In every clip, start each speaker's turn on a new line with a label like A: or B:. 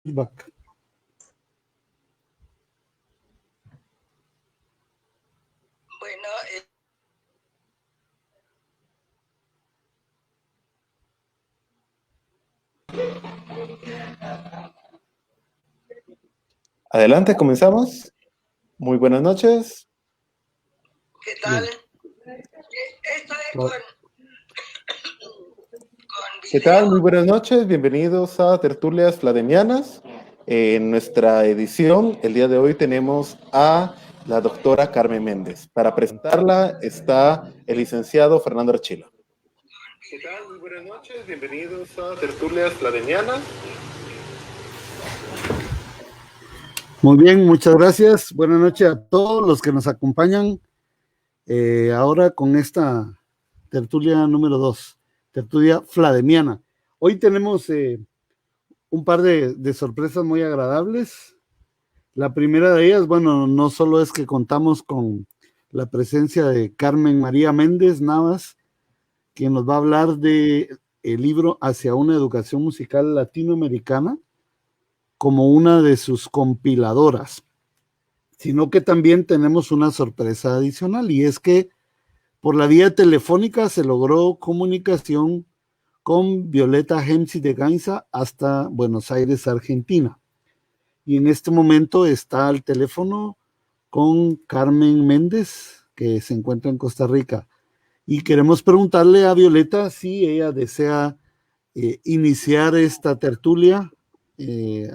A: Back.
B: Bueno,
C: Adelante, comenzamos. Muy buenas noches.
B: ¿qué tal?
A: Bien.
B: Esto es con
C: ¿Qué
B: video.
C: tal? Muy buenas noches. Bienvenidos a Tertulias Fladenianas. En nuestra edición, el día de hoy tenemos a la doctora Carmen Méndez. Para presentarla está el licenciado Fernando Archila. ¿Qué tal? Muy buenas noches. Bienvenidos a Tertulias Fladenianas.
A: Muy bien, muchas gracias. Buenas noches a todos los que nos acompañan ahora con esta tertulia número 2, tertulia flademiana. Hoy tenemos un par de sorpresas muy agradables. La primera de ellas, bueno, no solo es que contamos con la presencia de Carmen María Méndez Navas, quien nos va a hablar de el libro Hacia una educación musical latinoamericana, como una de sus compiladoras, sino que también tenemos una sorpresa adicional, y es que por la vía telefónica se logró comunicación con Violeta Hemsi de Gainza hasta Buenos Aires, Argentina. Y en este momento está al teléfono con Carmen Méndez, que se encuentra en Costa Rica. Y queremos preguntarle a Violeta si ella desea iniciar esta tertulia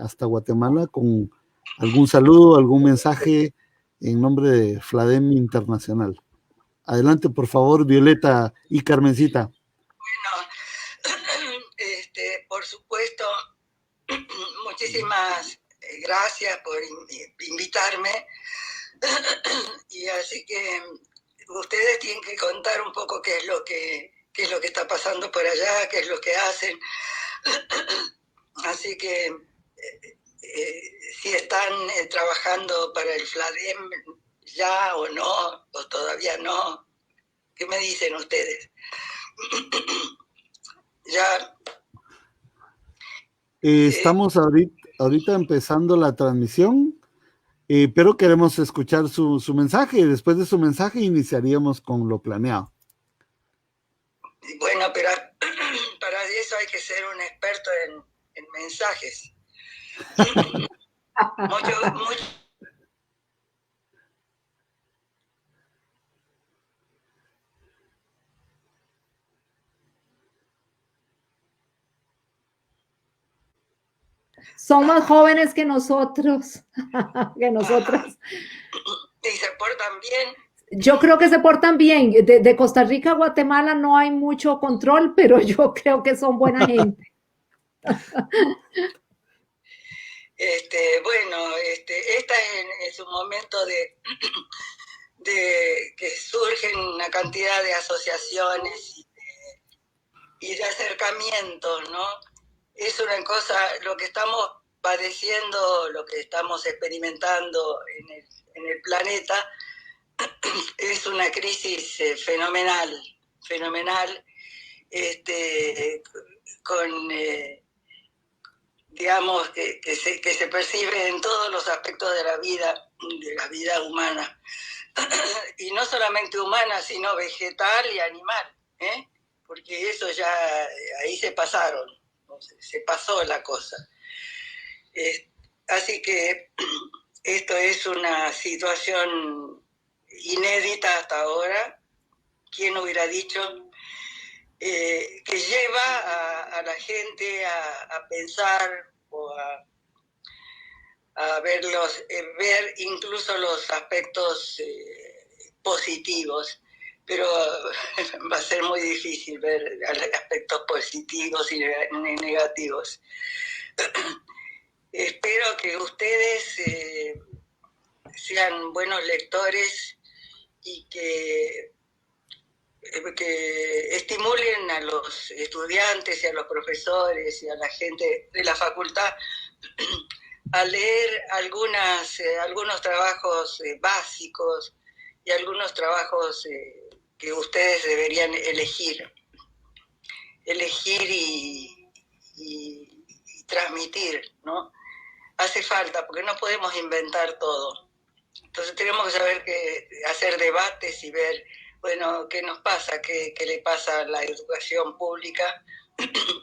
A: hasta Guatemala con algún saludo, algún mensaje en nombre de Fladem Internacional. Adelante, por favor, Violeta y Carmencita.
B: Bueno, por supuesto, muchísimas gracias por invitarme. Y así que ustedes tienen que contar un poco qué es lo que está pasando por allá, qué es lo que hacen. Así que si están trabajando para el FLADEM ya o no, o todavía no, ¿qué me dicen ustedes? Ya.
A: Estamos ahorita empezando la transmisión, pero queremos escuchar su mensaje, y después de su mensaje iniciaríamos con lo planeado.
B: Bueno, pero para eso hay que ser un experto en mensajes. mucho.
D: Son más jóvenes que nosotros, que nosotras.
B: ¿Y se portan bien?
D: Yo creo que se portan bien. De Costa Rica a Guatemala no hay mucho control, pero yo creo que son buena gente.
B: Bueno, esta es un momento de que surgen una cantidad de asociaciones y de acercamientos, ¿no? Es una cosa, lo que estamos padeciendo, lo que estamos experimentando en el planeta, es una crisis fenomenal, con, digamos, que se percibe en todos los aspectos de la vida humana. Y no solamente humana, sino vegetal y animal, ¿eh? Porque eso ya, ahí se pasaron, ¿no? Se pasó la cosa. Así que esto es una situación inédita hasta ahora. ¿Quién hubiera dicho? Que lleva a la gente a pensar o a ver incluso los aspectos positivos, pero va a ser muy difícil ver aspectos positivos y negativos. Espero que ustedes sean buenos lectores y que estimulen a los estudiantes y a los profesores y a la gente de la facultad a leer algunos trabajos básicos y algunos trabajos que ustedes deberían elegir y transmitir, ¿no? hace falta, porque no podemos inventar todo. Entonces tenemos que saber hacer debates y ver, bueno, qué nos pasa, qué le pasa a la educación pública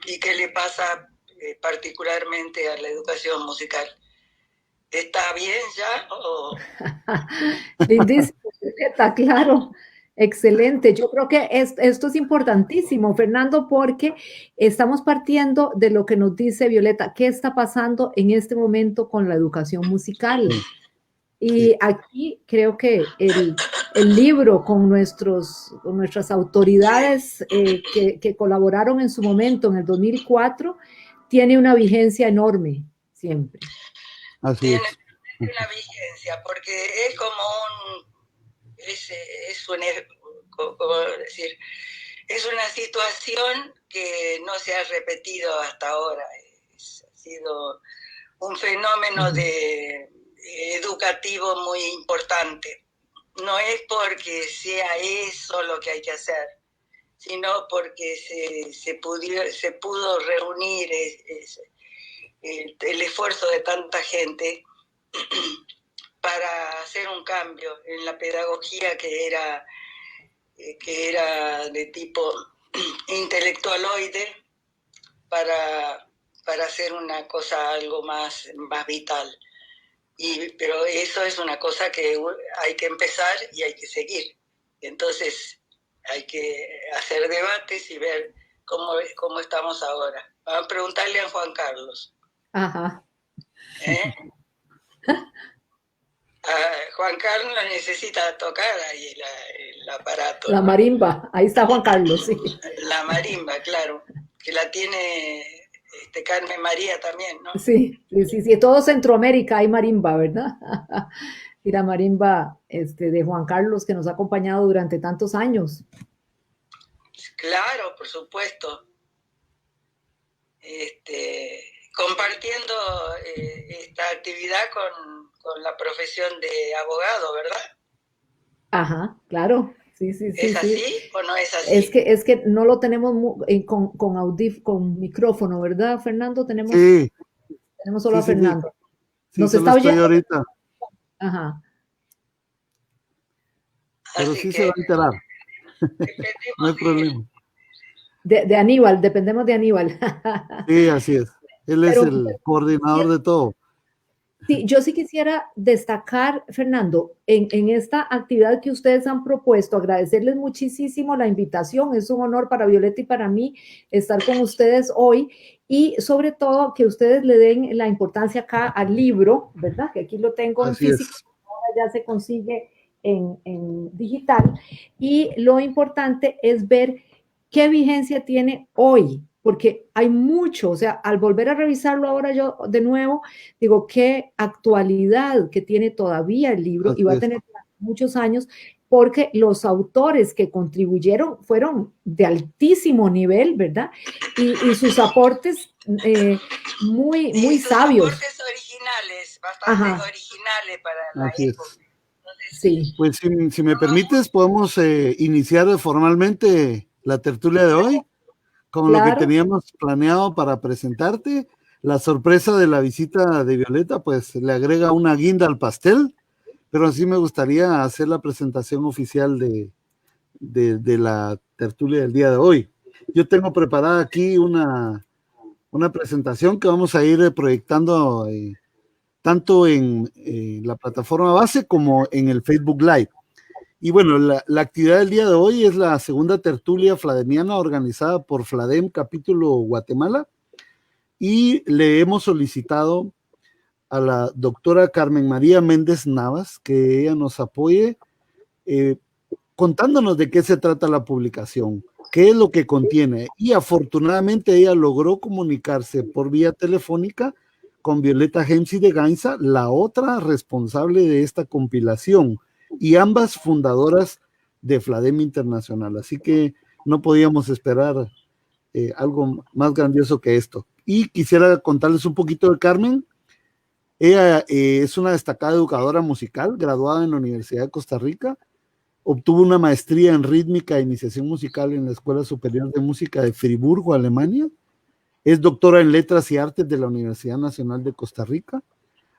B: y qué le pasa particularmente a la educación musical. ¿Está bien ya?
D: Lindísimo, está claro. Excelente. Yo creo que esto es importantísimo, Fernando, porque estamos partiendo de lo que nos dice Violeta, qué está pasando en este momento con la educación musical. Y aquí creo que el libro con nuestras autoridades que colaboraron en su momento, en el 2004, tiene una vigencia enorme, siempre.
A: Así es.
B: Tiene una vigencia, porque es como ¿cómo decir? Es una situación que no se ha repetido hasta ahora. Ha sido un fenómeno educativo muy importante. No es porque sea eso lo que hay que hacer, sino porque se pudo reunir el esfuerzo de tanta gente para hacer un cambio en la pedagogía que era de tipo intelectualoide para hacer una cosa algo más vital. Pero eso es una cosa que hay que empezar y hay que seguir. Entonces hay que hacer debates y ver cómo estamos ahora. Vamos a preguntarle a Juan Carlos.
D: Ajá.
B: Juan Carlos necesita tocar ahí el aparato.
D: La marimba, ahí está Juan Carlos, sí.
B: La marimba, claro, que la tiene Carmen María también, ¿no?
D: Sí, todo Centroamérica hay marimba, ¿verdad? Y la marimba de Juan Carlos que nos ha acompañado durante tantos años.
B: Claro, por supuesto. Compartiendo esta actividad con la profesión de abogado, ¿verdad?
D: Ajá, claro. Sí.
B: ¿Es así o no es así?
D: Es que no lo tenemos con micrófono, ¿verdad, Fernando? Tenemos solo a Fernando.
A: Sí,
D: ¿Nos está oyendo?
A: ahorita.
D: Ajá.
A: Pero
B: así
A: sí se va a enterar. No hay problema.
D: De Aníbal, dependemos de Aníbal.
A: Sí, así es. Él es el coordinador de todo.
D: Sí, yo sí quisiera destacar, Fernando, en esta actividad que ustedes han propuesto, agradecerles muchísimo la invitación. Es un honor para Violeta y para mí estar con ustedes hoy y sobre todo que ustedes le den la importancia acá al libro, ¿verdad? Que aquí lo tengo en físico, ahora ya se consigue en digital. Y lo importante es ver qué vigencia tiene hoy, porque hay mucho, o sea, al volver a revisarlo ahora yo de nuevo, digo, qué actualidad que tiene todavía el libro y va a tener muchos años, porque los autores que contribuyeron fueron de altísimo nivel, ¿verdad? Y sus aportes muy sabios.
B: Sus aportes originales, bastante originales para la época.
D: Sí.
A: Pues si me permites, podemos iniciar formalmente la tertulia de hoy con lo que teníamos planeado para presentarte. La sorpresa de la visita de Violeta, pues le agrega una guinda al pastel, pero sí me gustaría hacer la presentación oficial de la tertulia del día de hoy. Yo tengo preparada aquí una presentación que vamos a ir proyectando tanto en la plataforma base como en el Facebook Live. Y bueno, la actividad del día de hoy es la segunda tertulia flademiana organizada por Fladem Capítulo Guatemala y le hemos solicitado a la doctora Carmen María Méndez Navas que ella nos apoye contándonos de qué se trata la publicación, qué es lo que contiene, y afortunadamente ella logró comunicarse por vía telefónica con Violeta Hemsi de Gainza, la otra responsable de esta compilación, y ambas fundadoras de Fladem Internacional. Así que no podíamos esperar algo más grandioso que esto. Y quisiera contarles un poquito de Carmen. Ella es una destacada educadora musical, graduada en la Universidad de Costa Rica. Obtuvo una maestría en rítmica e iniciación musical en la Escuela Superior de Música de Friburgo, Alemania. Es doctora en Letras y Artes de la Universidad Nacional de Costa Rica.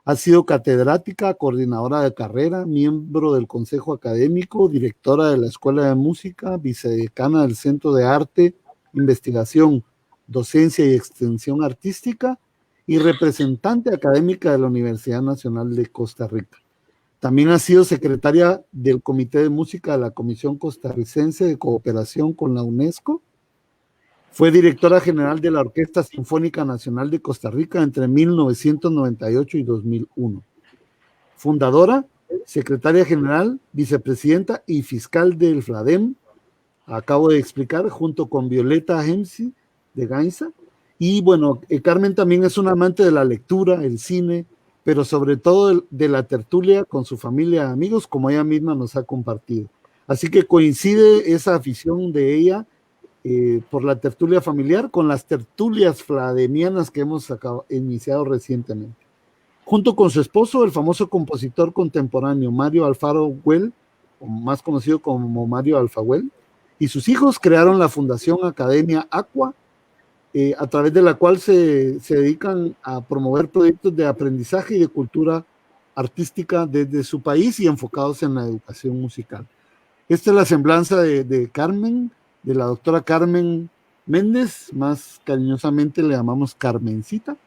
A: Ha sido catedrática, coordinadora de carrera, miembro del Consejo Académico, directora de la Escuela de Música, vicedecana del Centro de Arte, Investigación, Docencia y Extensión Artística y representante académica de la Universidad Nacional de Costa Rica. También ha sido secretaria del Comité de Música de la Comisión Costarricense de Cooperación con la UNESCO. Fue directora general de la Orquesta Sinfónica Nacional de Costa Rica entre 1998 y 2001. Fundadora, secretaria general, vicepresidenta y fiscal del FLADEM, acabo de explicar, junto con Violeta Hemsi de Gainza. Y bueno, Carmen también es una amante de la lectura, el cine, pero sobre todo de la tertulia con su familia y amigos, como ella misma nos ha compartido. Así que coincide esa afición de ella por la tertulia familiar con las tertulias flademianas que hemos iniciado recientemente. Junto con su esposo, el famoso compositor contemporáneo Mario Alfaro Güell, más conocido como Mario Alfaguel, y sus hijos crearon la Fundación Academia Aqua, a través de la cual se dedican a promover proyectos de aprendizaje y de cultura artística desde su país y enfocados en la educación musical. Esta es la semblanza de Carmen, de la doctora Carmen Méndez, más cariñosamente le llamamos Carmencita,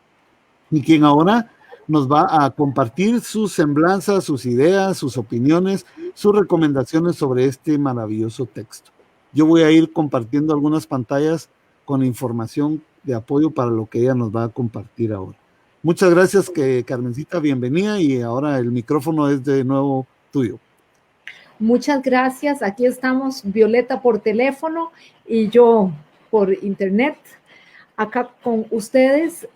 A: y quien ahora nos va a compartir sus semblanzas, sus ideas, sus opiniones, sus recomendaciones sobre este maravilloso texto. Yo voy a ir compartiendo algunas pantallas con información de apoyo para lo que ella nos va a compartir ahora. Muchas gracias, Carmencita, bienvenida, y ahora el micrófono es de nuevo tuyo.
D: Muchas gracias. Aquí estamos, Violeta por teléfono y yo por internet, acá con ustedes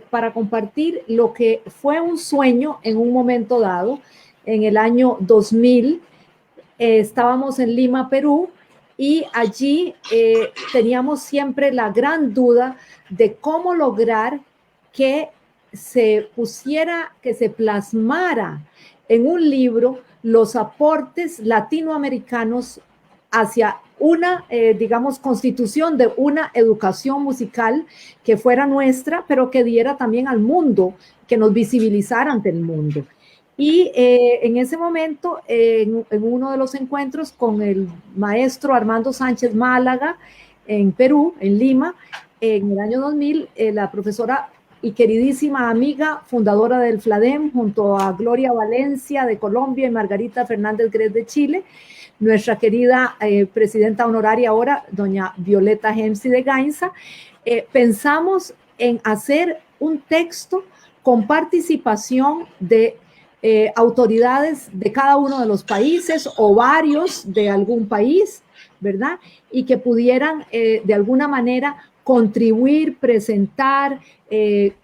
D: para compartir lo que fue un sueño en un momento dado. En el año 2000 estábamos en Lima, Perú, y allí teníamos siempre la gran duda de cómo lograr que se pusiera, que se plasmara en un libro los aportes latinoamericanos hacia una, digamos, constitución de una educación musical que fuera nuestra, pero que diera también al mundo, que nos visibilizara ante el mundo. Y en ese momento, en uno de los encuentros con el maestro Armando Sánchez Málaga, en Perú, en Lima, en el año 2000, la profesora y queridísima amiga, fundadora del FLADEM, junto a Gloria Valencia de Colombia y Margarita Fernández Gres de Chile, nuestra querida presidenta honoraria ahora, doña Violeta Hemsi de Gainza, pensamos en hacer un texto con participación de autoridades de cada uno de los países o varios de algún país, ¿verdad? Y que pudieran de alguna manera contribuir, presentar,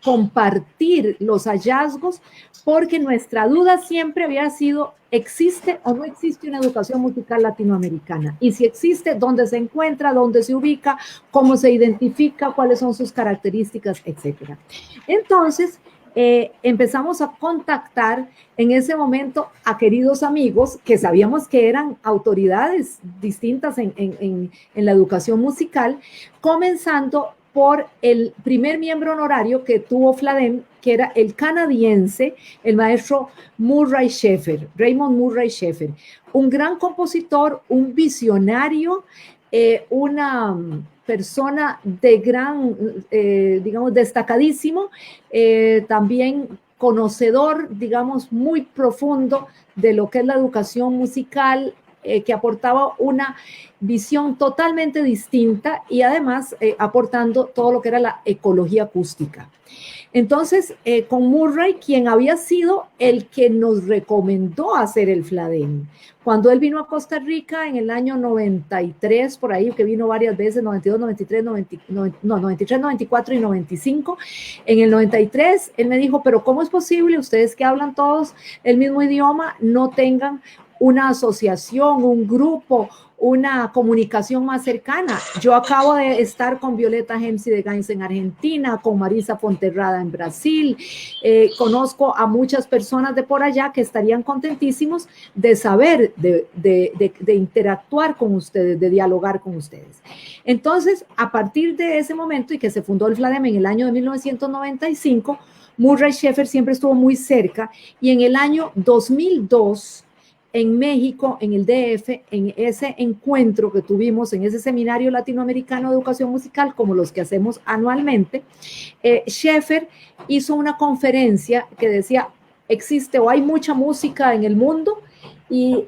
D: compartir los hallazgos, porque nuestra duda siempre había sido, ¿existe o no existe una educación musical latinoamericana? Y si existe, ¿dónde se encuentra? ¿Dónde se ubica? ¿Cómo se identifica? ¿Cuáles son sus características? Etcétera. Entonces, empezamos a contactar en ese momento a queridos amigos que sabíamos que eran autoridades distintas en la educación musical, comenzando por el primer miembro honorario que tuvo FLADEM, que era el canadiense, el maestro Murray Schafer, Raymond Murray Schafer, un gran compositor, un visionario, una persona de gran, digamos, destacadísimo, también conocedor, digamos, muy profundo de lo que es la educación musical, que aportaba una visión totalmente distinta y además aportando todo lo que era la ecología acústica. Entonces, con Murray, quien había sido el que nos recomendó hacer el FLADEM. Cuando él vino a Costa Rica en el año 93, por ahí, que vino varias veces, 92, 93, 93, 94 y 95. En el 93, él me dijo, pero ¿cómo es posible ustedes que hablan todos el mismo idioma no tengan una asociación, un grupo, una comunicación más cercana? Yo acabo de estar con Violeta Hemsi de Gainza en Argentina, con Marisa Fonterrada en Brasil, conozco a muchas personas de por allá que estarían contentísimos de saber, de interactuar con ustedes, de dialogar con ustedes. Entonces, a partir de ese momento y que se fundó el FLADEM en el año de 1995, Murray Schafer siempre estuvo muy cerca, y en el año 2002, en México, en el DF, en ese encuentro que tuvimos, en ese seminario latinoamericano de educación musical, como los que hacemos anualmente, Schafer hizo una conferencia que decía, existe o hay mucha música en el mundo, y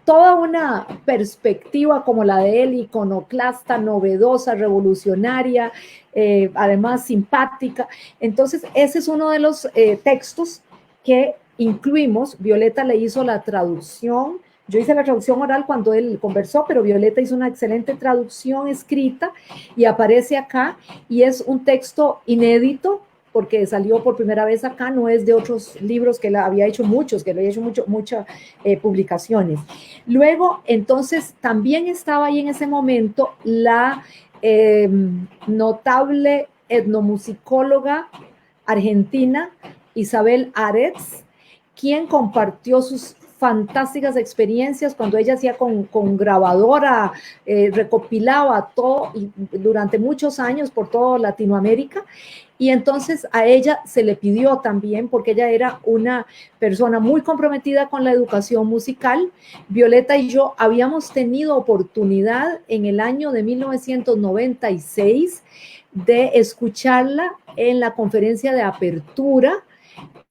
D: toda una perspectiva como la de él, iconoclasta, novedosa, revolucionaria, además simpática. Entonces, ese es uno de los textos que incluimos. Violeta le hizo la traducción. Yo hice la traducción oral cuando él conversó, pero Violeta hizo una excelente traducción escrita y aparece acá, y es un texto inédito, porque salió por primera vez acá, no es de otros libros que él había hecho muchas publicaciones. Luego, entonces, también estaba ahí en ese momento la notable etnomusicóloga argentina Isabel Aretz, quien compartió sus fantásticas experiencias cuando ella hacía con grabadora, recopilaba todo y durante muchos años por toda Latinoamérica. Y entonces a ella se le pidió también, porque ella era una persona muy comprometida con la educación musical. Violeta y yo habíamos tenido oportunidad en el año de 1996 de escucharla en la conferencia de apertura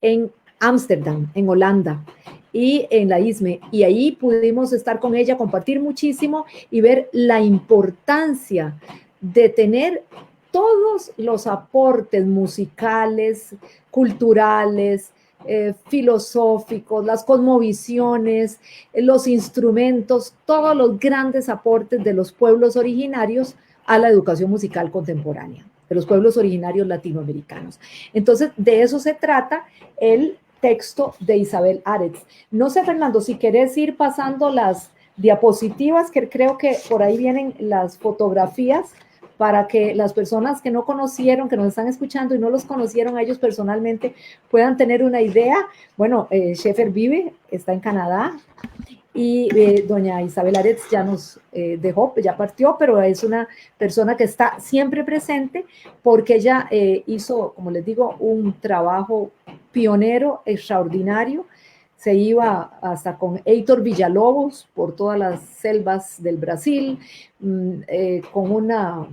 D: en Ámsterdam, en Holanda, y en la ISME, y ahí pudimos estar con ella, compartir muchísimo y ver la importancia de tener todos los aportes musicales, culturales, filosóficos, las cosmovisiones, los instrumentos, todos los grandes aportes de los pueblos originarios a la educación musical contemporánea, de los pueblos originarios latinoamericanos. Entonces, de eso se trata el texto de Isabel Aretz. No sé, Fernando, si querés ir pasando las diapositivas, que creo que por ahí vienen las fotografías, para que las personas que no conocieron, que nos están escuchando y no los conocieron a ellos personalmente, puedan tener una idea. Bueno, Schafer vive, está en Canadá, y doña Isabel Aretz ya nos dejó, ya partió, pero es una persona que está siempre presente, porque ella hizo, como les digo, un trabajo pionero, extraordinario. Se iba hasta con Heitor Villalobos por todas las selvas del Brasil, con una,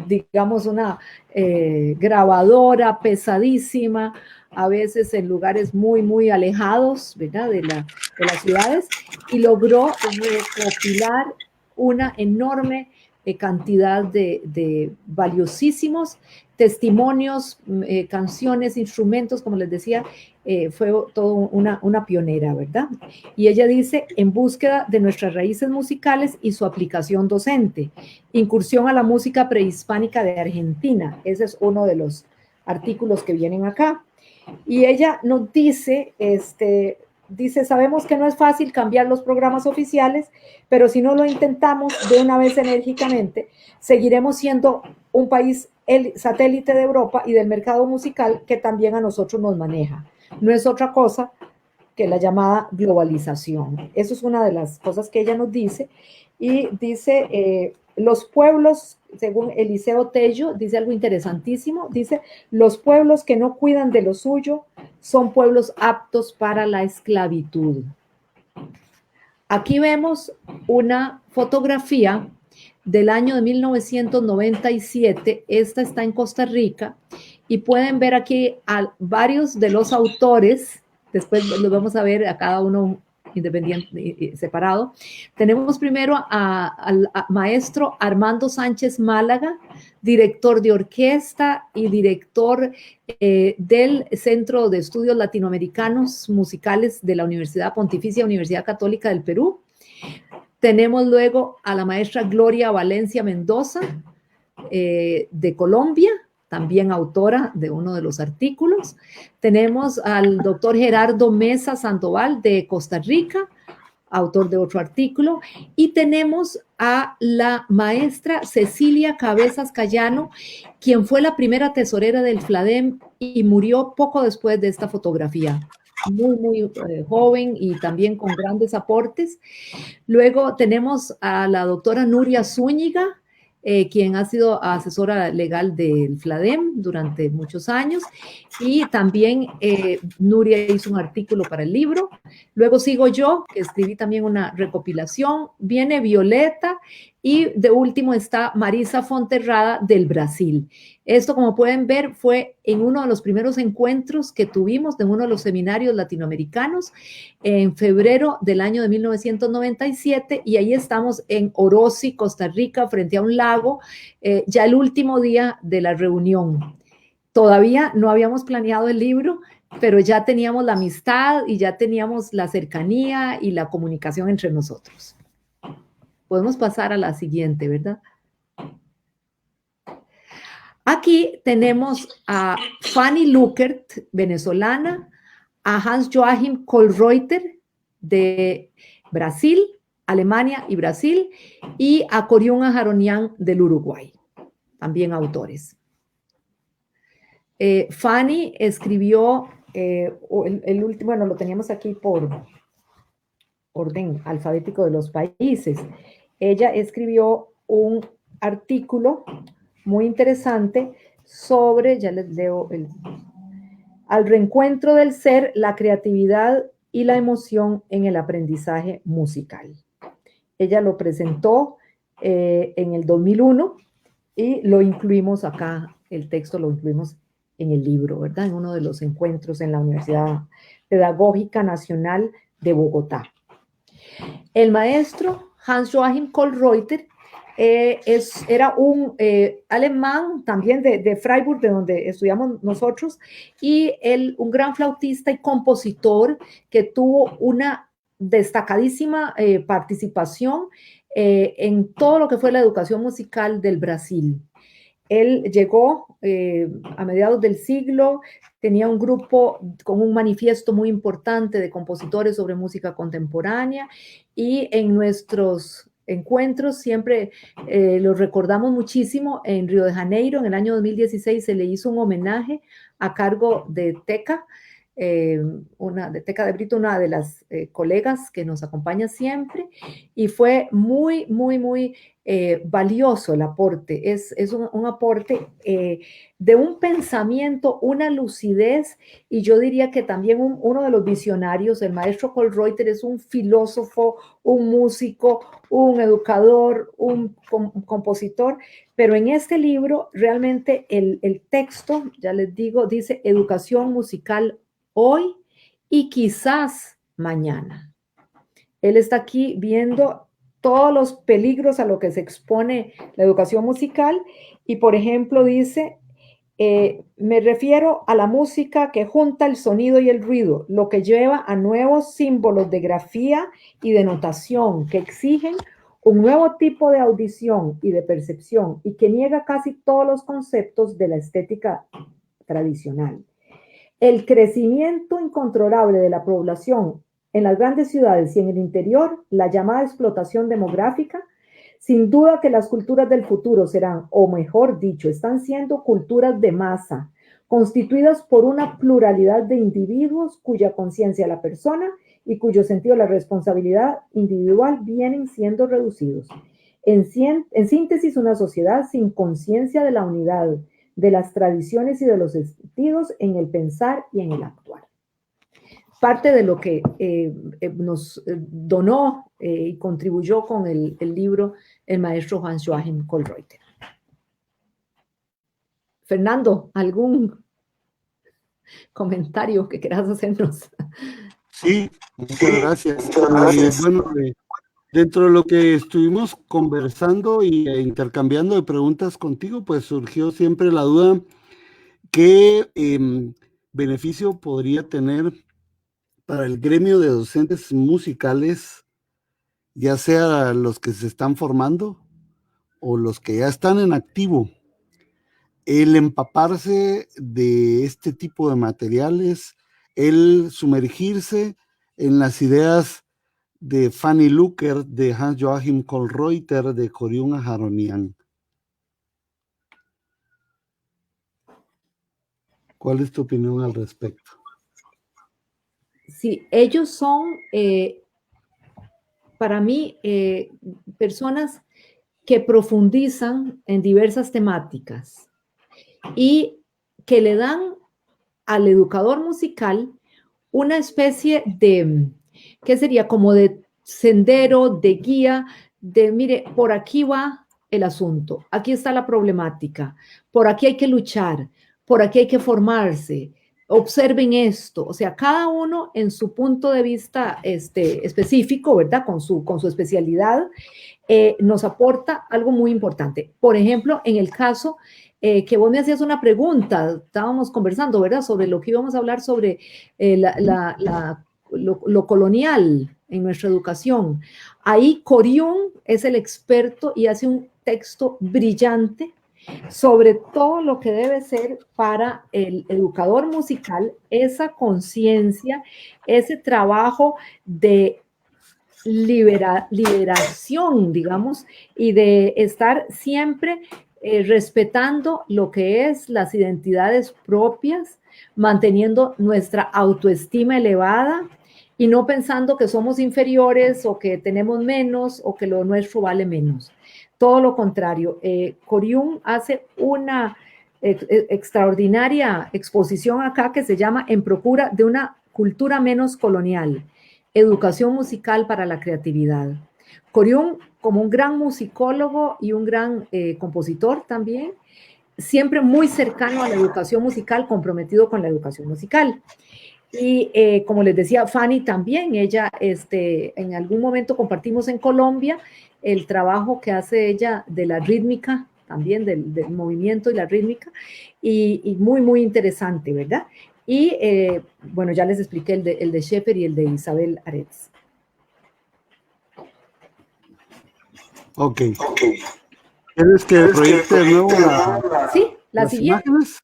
D: digamos, una grabadora pesadísima, a veces en lugares muy, muy alejados, ¿verdad?, de las ciudades, y logró recopilar una enorme cantidad de valiosísimos testimonios, canciones, instrumentos, como les decía. Fue todo una pionera, ¿verdad? Y ella dice, en búsqueda de nuestras raíces musicales y su aplicación docente, incursión a la música prehispánica de Argentina. Ese es uno de los artículos que vienen acá. Y ella nos dice, dice, sabemos que no es fácil cambiar los programas oficiales, pero si no lo intentamos de una vez enérgicamente, seguiremos siendo un país satélite de Europa y del mercado musical que también a nosotros nos maneja. No es otra cosa que la llamada globalización. Eso es una de las cosas que ella nos dice. Y dice, los pueblos, según Eliseo Tello, dice algo interesantísimo, dice, los pueblos que no cuidan de lo suyo son pueblos aptos para la esclavitud. Aquí vemos una fotografía del año de 1997, esta está en Costa Rica, y pueden ver aquí a varios de los autores, después los vamos a ver a cada uno independiente, separado. Tenemos primero al maestro Armando Sánchez Málaga, director de orquesta y director del Centro de Estudios Latinoamericanos Musicales de la Universidad Pontificia Universidad Católica del Perú. Tenemos luego a la maestra Gloria Valencia Mendoza, de Colombia, también autora de uno de los artículos. Tenemos al doctor Gerardo Mesa Sandoval de Costa Rica, autor de otro artículo. Y tenemos a la maestra Cecilia Cabezas Cayano, quien fue la primera tesorera del FLADEM y murió poco después de esta fotografía. Muy, muy joven y también con grandes aportes. Luego tenemos a la doctora Nuria Zúñiga, quien ha sido asesora legal del FLADEM durante muchos años, y también Nuria hizo un artículo para el libro. Luego sigo yo, que escribí también una recopilación, viene Violeta, y de último está Marisa Fonterrada del Brasil. Esto, como pueden ver, fue en uno de los primeros encuentros que tuvimos en uno de los seminarios latinoamericanos en febrero del año de 1997, y ahí estamos en Orosi, Costa Rica, frente a un lago, ya el último día de la reunión. Todavía no habíamos planeado el libro, pero ya teníamos la amistad y ya teníamos la cercanía y la comunicación entre nosotros. Podemos pasar a la siguiente, ¿verdad? Aquí tenemos a Fanny Lukert, venezolana, a Hans-Joachim Kollreuter, de Brasil, Alemania y Brasil, y a Coriún Ajaronian del Uruguay, también autores. Fanny escribió el último, bueno, lo teníamos aquí por orden alfabético de los países. Ella escribió un artículo muy interesante sobre, ya les leo al reencuentro del ser, la creatividad y la emoción en el aprendizaje musical. Ella lo presentó en el 2001 y lo incluimos acá, el texto lo incluimos en el libro, ¿verdad? En uno de los encuentros en la Universidad Pedagógica Nacional de Bogotá. El maestro Hans-Joachim Kollreuter era un alemán también de Freiburg, de donde estudiamos nosotros, y él, un gran flautista y compositor que tuvo una destacadísima participación en todo lo que fue la educación musical del Brasil. Él llegó a mediados del siglo, tenía un grupo con un manifiesto muy importante de compositores sobre música contemporánea, y en nuestros encuentros siempre los recordamos muchísimo. En Río de Janeiro, en el año 2016, se le hizo un homenaje a cargo de Teca, de Teca de Brito, una de las colegas que nos acompaña siempre, y fue muy, muy, muy valioso el aporte. Es un aporte de un pensamiento, una lucidez, y yo diría que también uno de los visionarios. El maestro Kollreuter es un filósofo, un músico, un educador, un compositor, pero en este libro realmente el texto, ya les digo, dice educación musical hoy y quizás mañana. Él está aquí viendo todos los peligros a lo que se expone la educación musical, y por ejemplo dice, me refiero a la música que junta el sonido y el ruido, lo que lleva a nuevos símbolos de grafía y de notación que exigen un nuevo tipo de audición y de percepción, y que niega casi todos los conceptos de la estética tradicional. El crecimiento incontrolable de la población en las grandes ciudades y en el interior, la llamada explotación demográfica, sin duda que las culturas del futuro serán, o mejor dicho, están siendo culturas de masa, constituidas por una pluralidad de individuos cuya conciencia de la persona y cuyo sentido de la responsabilidad individual vienen siendo reducidos. En síntesis, una sociedad sin conciencia de la unidad, de las tradiciones y de los sentidos en el pensar y en el actuar. Parte de lo que nos donó y contribuyó con el libro el maestro Hans-Joachim Kollreuter. Fernando, ¿algún comentario que quieras hacernos?
A: Sí, muchas gracias. Bueno, dentro de lo que estuvimos conversando e intercambiando de preguntas contigo, pues surgió siempre la duda: ¿qué beneficio podría tener para el gremio de docentes musicales, ya sea los que se están formando o los que ya están en activo, el empaparse de este tipo de materiales, el sumergirse en las ideas de Fanny Lukert, de Hans-Joachim Kollreuter, de Coriún Ajaronian? ¿Cuál es tu opinión al respecto?
D: Sí, ellos son, para mí, personas que profundizan en diversas temáticas y que le dan al educador musical una especie de, ¿qué sería? Como de sendero, de guía, de, mire, por aquí va el asunto, aquí está la problemática, por aquí hay que luchar, por aquí hay que formarse, observen esto, o sea, cada uno en su punto de vista específico, ¿verdad? Con su especialidad, nos aporta algo muy importante. Por ejemplo, en el caso que vos me hacías una pregunta, estábamos conversando, ¿verdad? Sobre lo que íbamos a hablar sobre lo colonial en nuestra educación. Ahí Coriún es el experto y hace un texto brillante sobre todo lo que debe ser para el educador musical esa conciencia, ese trabajo de liberación, digamos, y de estar siempre respetando lo que es las identidades propias, manteniendo nuestra autoestima elevada y no pensando que somos inferiores o que tenemos menos o que lo nuestro vale menos. Todo lo contrario, Coriún hace una extraordinaria exposición acá que se llama En procura de una cultura menos colonial. Educación musical para la creatividad. Coriún, como un gran musicólogo y un gran compositor también, siempre muy cercano a la educación musical, comprometido con la educación musical. Y como les decía, Fanny también, ella en algún momento compartimos en Colombia el trabajo que hace ella de la rítmica, también del movimiento y la rítmica, y muy, muy interesante, ¿verdad? Y bueno, ya les expliqué el de Sheffer y el de Isabel Aretz.
A: Ok. ¿Quieres que proyecte de nuevo
D: sí, las
A: siguiente imágenes?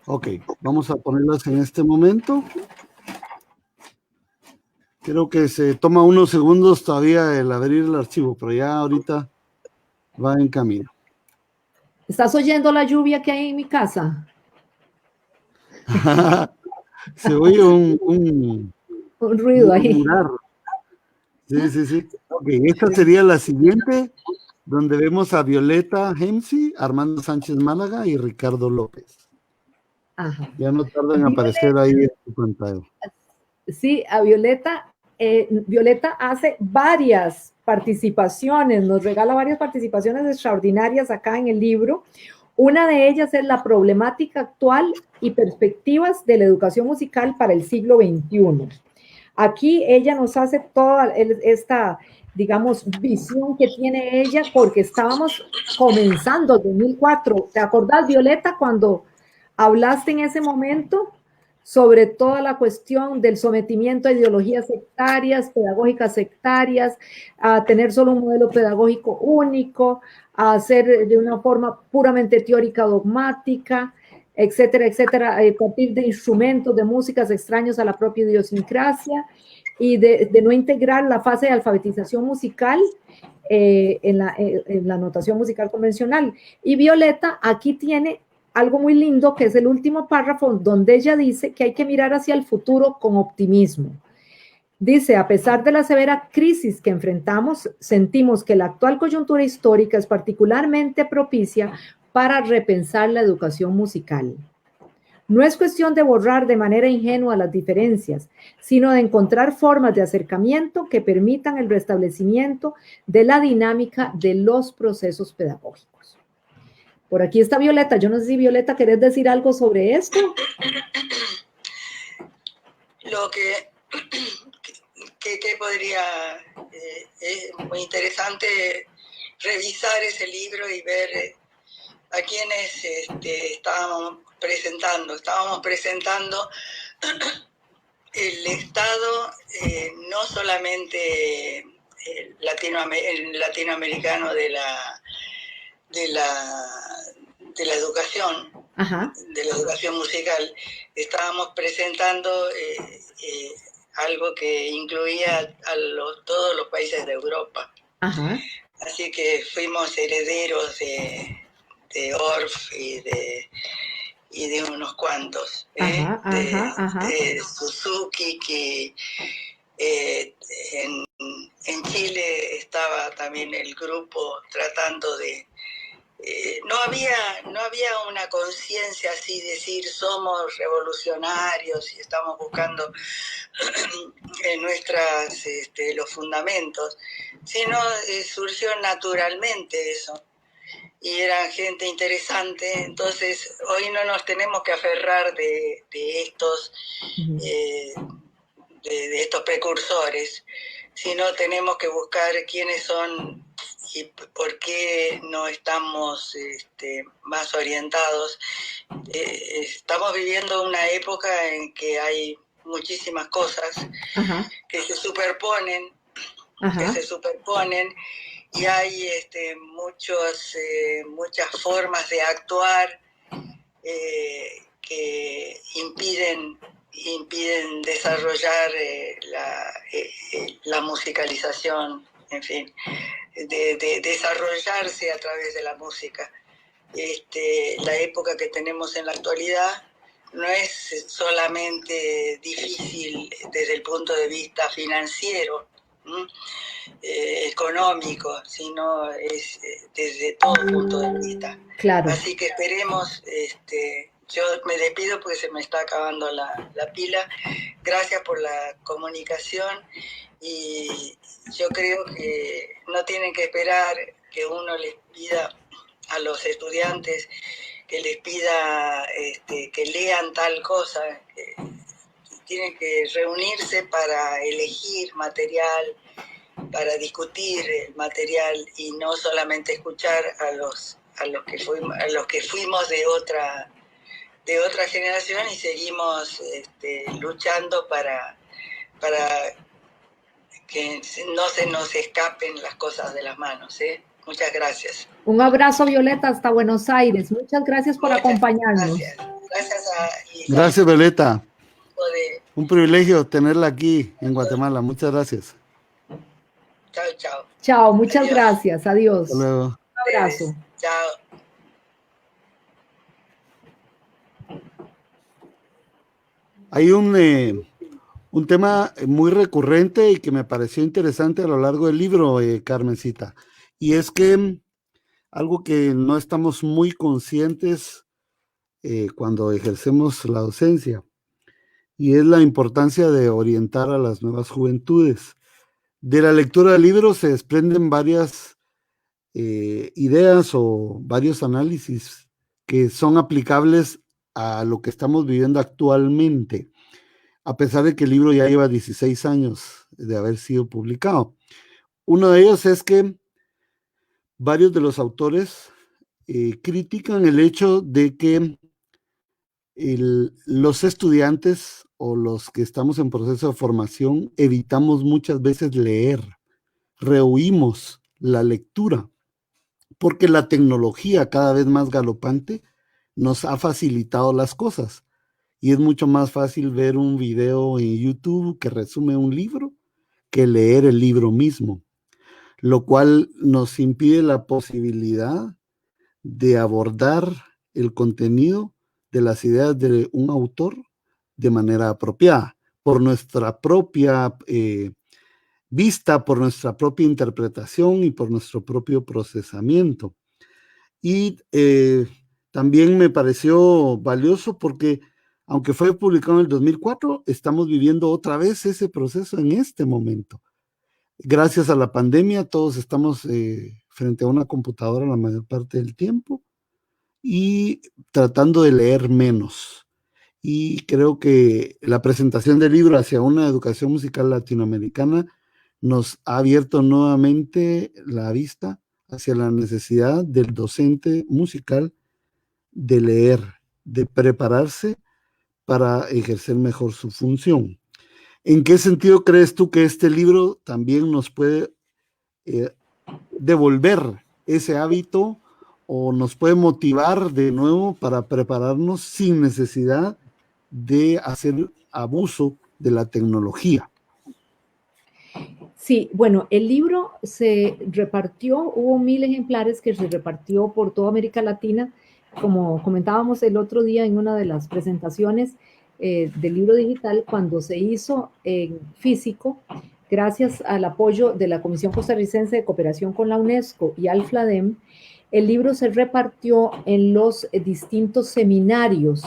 A: Ok, vamos a ponerlas en este momento. Creo que se toma unos segundos todavía el abrir el archivo, pero ya ahorita va en camino.
D: ¿Estás oyendo la lluvia que hay en mi casa?
A: Se oye un
D: ruido ahí.
A: Murmurar. Sí, sí, sí. Ok, esta sería la siguiente, donde vemos a Violeta Hemsi, Armando Sánchez Málaga y Ricardo López.
D: Ajá.
A: Ya no tardan en aparecer ahí en tu pantalla.
D: Sí, a Violeta, Violeta hace varias participaciones, nos regala varias participaciones extraordinarias acá en el libro. Una de ellas es la problemática actual y perspectivas de la educación musical para el siglo XXI. Aquí ella nos hace toda esta, digamos, visión que tiene ella, porque estábamos comenzando en 2004. ¿Te acordás, Violeta, cuando hablaste en ese momento sobre toda la cuestión del sometimiento a ideologías sectarias, pedagógicas sectarias, a tener solo un modelo pedagógico único, a hacer de una forma puramente teórica dogmática, etcétera, etcétera, a partir de instrumentos de músicas extraños a la propia idiosincrasia y de no integrar la fase de alfabetización musical en la notación musical convencional. Y Violeta aquí tiene algo muy lindo, que es el último párrafo, donde ella dice que hay que mirar hacia el futuro con optimismo. Dice, a pesar de la severa crisis que enfrentamos, sentimos que la actual coyuntura histórica es particularmente propicia para repensar la educación musical. No es cuestión de borrar de manera ingenua las diferencias, sino de encontrar formas de acercamiento que permitan el restablecimiento de la dinámica de los procesos pedagógicos. Por aquí está Violeta. Yo no sé si, Violeta, ¿querés decir algo sobre esto?
B: Lo que podría... es muy interesante revisar ese libro y ver a quienes estábamos presentando el Estado, no solamente el latinoamericano de la educación,
D: Ajá.
B: de la educación musical. Estábamos presentando algo que incluía a todos los países de Europa.
D: Ajá.
B: Así que fuimos herederos de Orff y de unos cuantos.
D: Ajá, ajá.
B: De Suzuki, que en Chile estaba también el grupo tratando de... no había una conciencia así, decir somos revolucionarios y estamos buscando en los fundamentos, sino surgió naturalmente eso. Y eran gente interesante, entonces hoy no nos tenemos que aferrar de estos de estos precursores, sino tenemos que buscar quiénes son y por qué no estamos más orientados. Estamos viviendo una época en que hay muchísimas cosas que se superponen, y hay muchas formas de actuar que impiden desarrollar la musicalización, en fin, de desarrollarse a través de la música. La época que tenemos en la actualidad no es solamente difícil desde el punto de vista financiero, económico, sino es desde todo punto de vista.
D: Claro.
B: Así que esperemos, yo me despido porque se me está acabando la pila. Gracias por la comunicación y yo creo que no tienen que esperar que uno les pida a los estudiantes que les pida que lean tal cosa, que tienen que reunirse para elegir material, para discutir el material y no solamente escuchar a los que fuimos de otra generación y seguimos luchando para que no se nos escapen las cosas de las manos. Muchas gracias.
D: Un abrazo, Violeta, hasta Buenos Aires. Muchas gracias por acompañarnos.
B: Gracias a Lisa.
A: Gracias, Violeta. Un privilegio tenerla aquí en Guatemala. Muchas gracias.
B: Chao, chao.
D: Chao, muchas gracias. Adiós.
A: Hasta luego.
D: Un abrazo.
B: Chao.
A: Hay un tema muy recurrente y que me pareció interesante a lo largo del libro, Carmencita, y es que algo que no estamos muy conscientes cuando ejercemos la docencia, y es la importancia de orientar a las nuevas juventudes. De la lectura del libro se desprenden varias ideas o varios análisis que son aplicables a lo que estamos viviendo actualmente, a pesar de que el libro ya lleva 16 años de haber sido publicado. Uno de ellos es que varios de los autores critican el hecho de que los estudiantes o los que estamos en proceso de formación evitamos muchas veces leer, rehuimos la lectura, porque la tecnología cada vez más galopante nos ha facilitado las cosas. Y es mucho más fácil ver un video en YouTube que resume un libro que leer el libro mismo, lo cual nos impide la posibilidad de abordar el contenido de las ideas de un autor de manera apropiada, por nuestra propia vista, por nuestra propia interpretación y por nuestro propio procesamiento. Y también me pareció valioso porque, aunque fue publicado en el 2004, estamos viviendo otra vez ese proceso en este momento. Gracias a la pandemia, todos estamos frente a una computadora la mayor parte del tiempo y tratando de leer menos. Y creo que la presentación del libro hacia una educación musical latinoamericana nos ha abierto nuevamente la vista hacia la necesidad del docente musical de leer, de prepararse para ejercer mejor su función. ¿En qué sentido crees tú que este libro también nos puede devolver ese hábito o nos puede motivar de nuevo para prepararnos sin necesidad de hacer abuso de la tecnología?
D: Sí, bueno, el libro se repartió, hubo 1000 ejemplares que se repartió por toda América Latina, como comentábamos el otro día en una de las presentaciones del libro digital. Cuando se hizo en físico, gracias al apoyo de la Comisión Costarricense de Cooperación con la UNESCO y al FLADEM, el libro se repartió en los distintos seminarios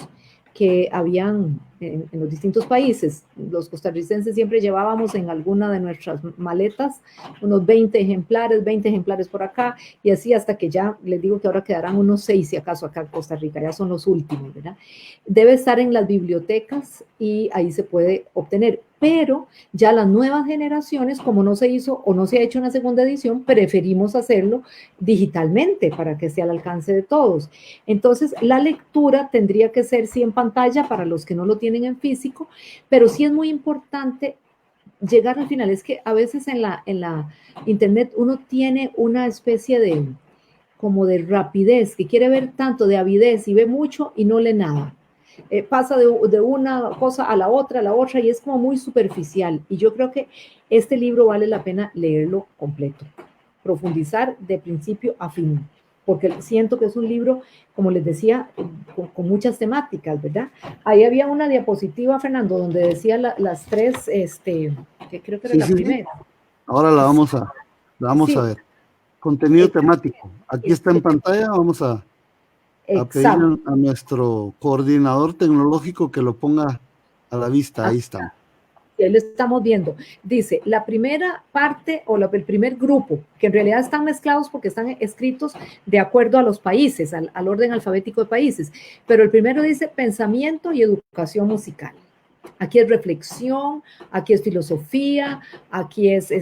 D: que habían en los distintos países. Los costarricenses siempre llevábamos en alguna de nuestras maletas unos 20 ejemplares por acá, y así hasta que ya les digo que ahora quedarán unos 6, si acaso, acá en Costa Rica, ya son los últimos, ¿verdad? Debe estar en las bibliotecas y ahí se puede obtener, pero ya las nuevas generaciones, como no se hizo o no se ha hecho una segunda edición, preferimos hacerlo digitalmente para que esté al alcance de todos. Entonces, la lectura tendría que ser sí en pantalla para los que no lo tienen en físico, pero sí es muy importante llegar al final. Es que a veces en la internet uno tiene una especie de como de rapidez, que quiere ver tanto de avidez y ve mucho y no lee nada. Pasa de una cosa a la otra, y es como muy superficial. Y yo creo que este libro vale la pena leerlo completo, profundizar de principio a fin, porque siento que es un libro, como les decía, con muchas temáticas, ¿verdad? Ahí había una diapositiva, Fernando, donde decía las tres, que creo que era
A: Sí,
D: la
A: sí, sí.
D: primera.
A: Ahora la vamos
D: Sí.
A: a ver. Contenido temático. Aquí está en pantalla. Vamos a pedirle a nuestro coordinador tecnológico que lo ponga a la vista. Ahí está.
D: Ahí lo estamos viendo. Dice, la primera parte o el primer grupo, que en realidad están mezclados porque están escritos de acuerdo a los países, al orden alfabético de países, pero el primero dice pensamiento y educación musical. Aquí es reflexión, aquí es filosofía, aquí es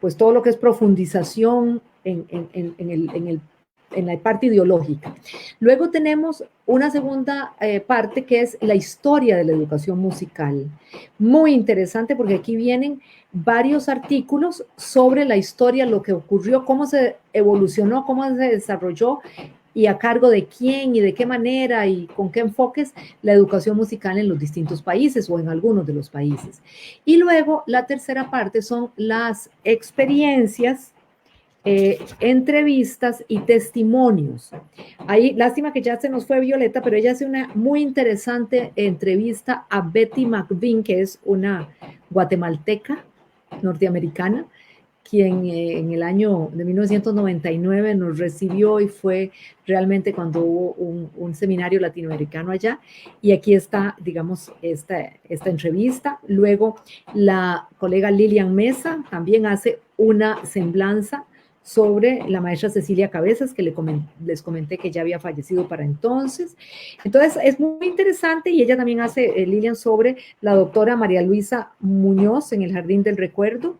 D: pues todo lo que es profundización en la parte ideológica. Luego tenemos una segunda parte que es la historia de la educación musical. Muy interesante porque aquí vienen varios artículos sobre la historia, lo que ocurrió, cómo se evolucionó, cómo se desarrolló y a cargo de quién y de qué manera y con qué enfoques la educación musical en los distintos países o en algunos de los países. Y luego la tercera parte son las experiencias, entrevistas y testimonios. Ahí, lástima que ya se nos fue Violeta, pero ella hace una muy interesante entrevista a Betty McBean, que es una guatemalteca norteamericana, quien en el año de 1999 nos recibió y fue realmente cuando hubo un seminario latinoamericano allá. Y aquí está, digamos, esta entrevista. Luego la colega Lilian Mesa también hace una semblanza sobre la maestra Cecilia Cabezas, que les comenté que ya había fallecido para entonces. Entonces, es muy interesante, y ella también hace, Lilian, sobre la doctora María Luisa Muñoz en el Jardín del Recuerdo,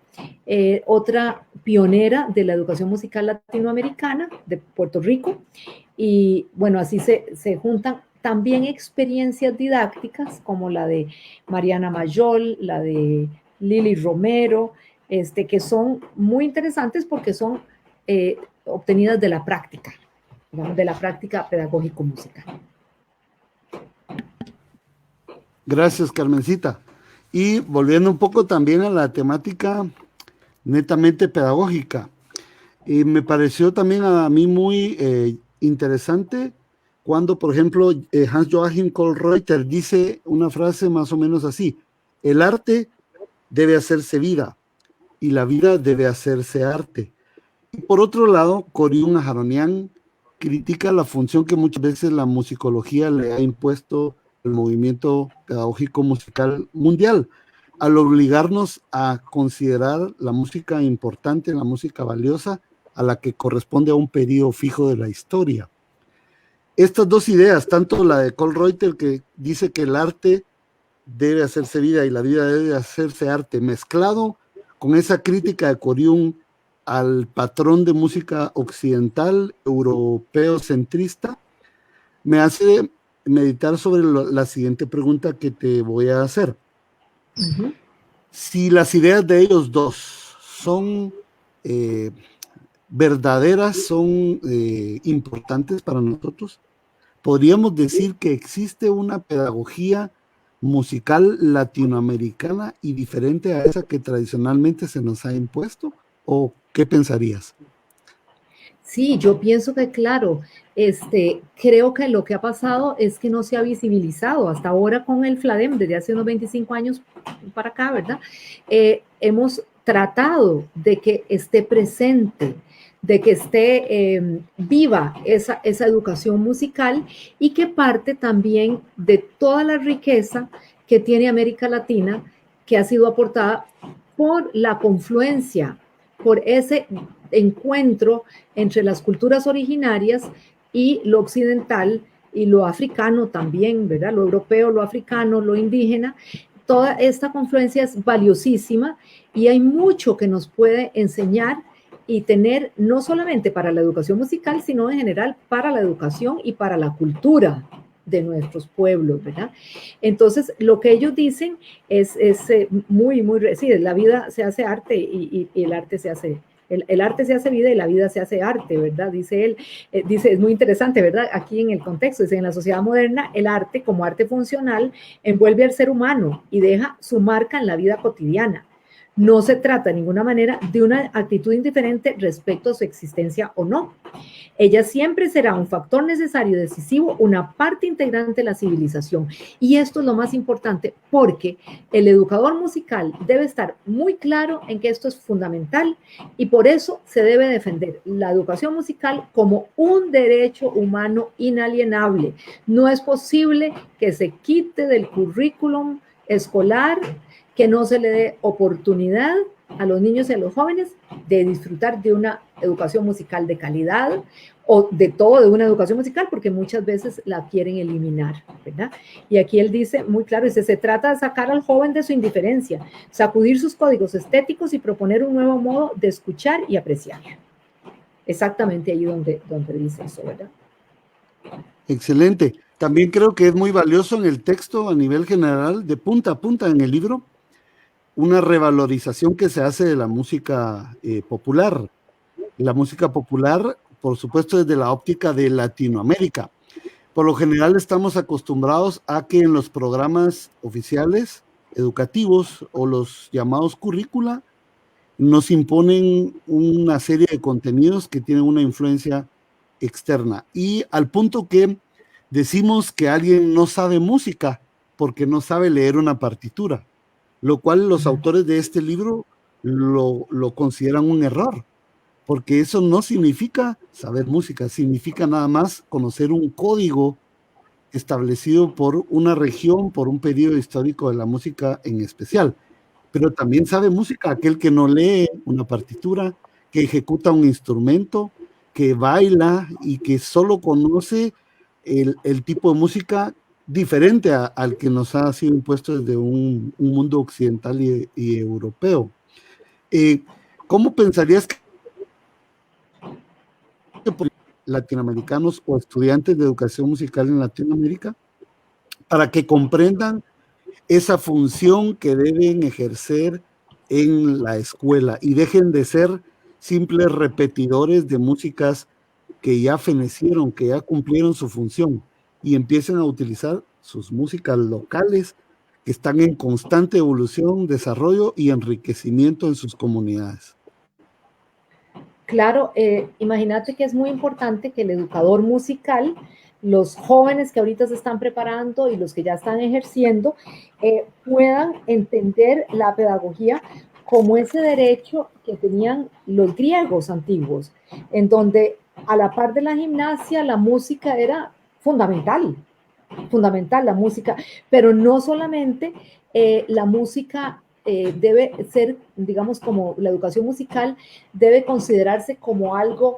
D: otra pionera de la educación musical latinoamericana de Puerto Rico, y bueno, así se juntan también experiencias didácticas como la de Mariana Mayol, la de Lili Romero, que son muy interesantes porque son obtenidas de la práctica, digamos, de la práctica pedagógico-musical.
A: Gracias, Carmencita. Y volviendo un poco también a la temática netamente pedagógica, me pareció también a mí muy interesante cuando, por ejemplo, Hans-Joachim Kohlreuter dice una frase más o menos así: el arte debe hacerse vida y la vida debe hacerse arte. Y por otro lado, Coriún Ajaronian critica la función que muchas veces la musicología le ha impuesto al movimiento pedagógico musical mundial, al obligarnos a considerar la música importante, la música valiosa, a la que corresponde a un periodo fijo de la historia. Estas dos ideas, tanto la de Kohlreuter, que dice que el arte debe hacerse vida y la vida debe hacerse arte, mezclado con esa crítica de Coriún al patrón de música occidental, europeo centrista, me hace meditar sobre la siguiente pregunta que te voy a hacer. Uh-huh. Si las ideas de ellos dos son verdaderas, son importantes para nosotros, podríamos decir que existe una pedagogía musical latinoamericana y diferente a esa que tradicionalmente se nos ha impuesto, ¿o qué pensarías?
D: Sí, yo pienso que claro, creo que lo que ha pasado es que no se ha visibilizado hasta ahora con el FLADEM, desde hace unos 25 años para acá, ¿verdad? Hemos tratado de que esté presente, de que esté viva esa educación musical y que parte también de toda la riqueza que tiene América Latina, que ha sido aportada por la confluencia, por ese encuentro entre las culturas originarias y lo occidental y lo africano también, ¿verdad? Lo europeo, lo africano, lo indígena. Toda esta confluencia es valiosísima y hay mucho que nos puede enseñar y tener no solamente para la educación musical, sino en general para la educación y para la cultura de nuestros pueblos, ¿verdad? Entonces, lo que ellos dicen es muy, sí, la vida se hace arte y el arte se hace, el arte se hace vida y la vida se hace arte, ¿verdad? Dice él, dice, es muy interesante, ¿verdad? Aquí en el contexto, dice, en la sociedad moderna, el arte como arte funcional envuelve al ser humano y deja su marca en la vida cotidiana. No se trata de ninguna manera de una actitud indiferente respecto a su existencia o no. Ella siempre será un factor necesario y decisivo, una parte integrante de la civilización. Y esto es lo más importante porque el educador musical debe estar muy claro en que esto es fundamental y por eso se debe defender la educación musical como un derecho humano inalienable. No es posible que se quite del currículum escolar, que no se le dé oportunidad a los niños y a los jóvenes de disfrutar de una educación musical de calidad o de todo, de una educación musical, porque muchas veces la quieren eliminar, ¿verdad? Y aquí él dice muy claro, dice, se trata de sacar al joven de su indiferencia, sacudir sus códigos estéticos y proponer un nuevo modo de escuchar y apreciar. Exactamente ahí donde dice eso, ¿verdad?
A: Excelente. También creo que es muy valioso en el texto a nivel general, de punta a punta en el libro, una revalorización que se hace de la música popular. La música popular, por supuesto, desde la óptica de Latinoamérica. Por lo general estamos acostumbrados a que en los programas oficiales educativos o los llamados currícula nos imponen una serie de contenidos que tienen una influencia externa. Y al punto que decimos que alguien no sabe música porque no sabe leer una partitura, lo cual los autores de este libro lo consideran un error, porque eso no significa saber música, significa nada más conocer un código establecido por una región, por un periodo histórico de la música en especial. Pero también sabe música aquel que no lee una partitura, que ejecuta un instrumento, que baila y que solo conoce el tipo de música diferente al que nos ha sido impuesto desde un mundo occidental y europeo. ¿Cómo pensarías que latinoamericanos o estudiantes de educación musical en Latinoamérica para que comprendan esa función que deben ejercer en la escuela y dejen de ser simples repetidores de músicas que ya fenecieron, que ya cumplieron su función y empiecen a utilizar sus músicas locales que están en constante evolución, desarrollo y enriquecimiento en sus comunidades?
D: Claro, imagínate que es muy importante que el educador musical, los jóvenes que ahorita se están preparando y los que ya están ejerciendo, puedan entender la pedagogía como ese derecho que tenían los griegos antiguos, en donde a la par de la gimnasia, la música era fundamental la música, pero no solamente la música debe ser, digamos, como la educación musical debe considerarse como algo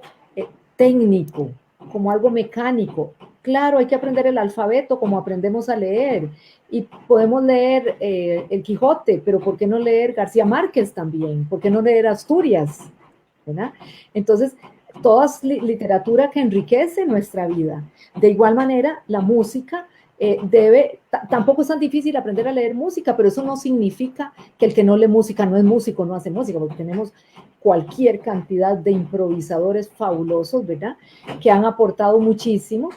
D: técnico, como algo mecánico. Claro, hay que aprender el alfabeto como aprendemos a leer y podemos leer El Quijote, pero ¿por qué no leer García Márquez también? ¿Por qué no leer Asturias? ¿Verdad? Entonces, toda literatura que enriquece nuestra vida. De igual manera, la música tampoco es tan difícil aprender a leer música, pero eso no significa que el que no lee música no es músico, no hace música, porque tenemos cualquier cantidad de improvisadores fabulosos, ¿verdad? Que han aportado muchísimo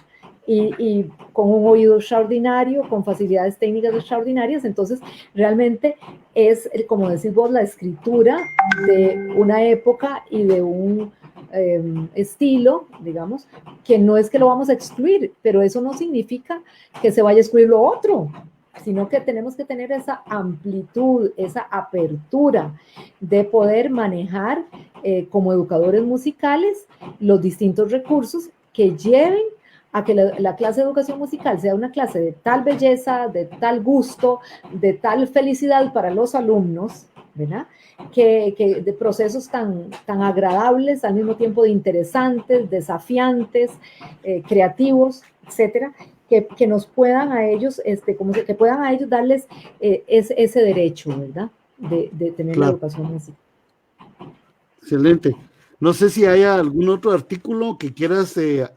D: y con un oído extraordinario, con facilidades técnicas extraordinarias. Entonces, realmente es, como decís vos, la escritura de una época y de un estilo, digamos, que no es que lo vamos a excluir, pero eso no significa que se vaya a excluir lo otro, sino que tenemos que tener esa amplitud, esa apertura de poder manejar como educadores musicales los distintos recursos que lleven a que la clase de educación musical sea una clase de tal belleza, de tal gusto, de tal felicidad para los alumnos, ¿verdad? Que de procesos tan agradables, al mismo tiempo de interesantes, desafiantes, creativos, etcétera, que nos puedan a ellos, que puedan a ellos darles ese derecho, ¿verdad? De tener la educación musical.
A: Excelente. No sé si hay algún otro artículo que quieras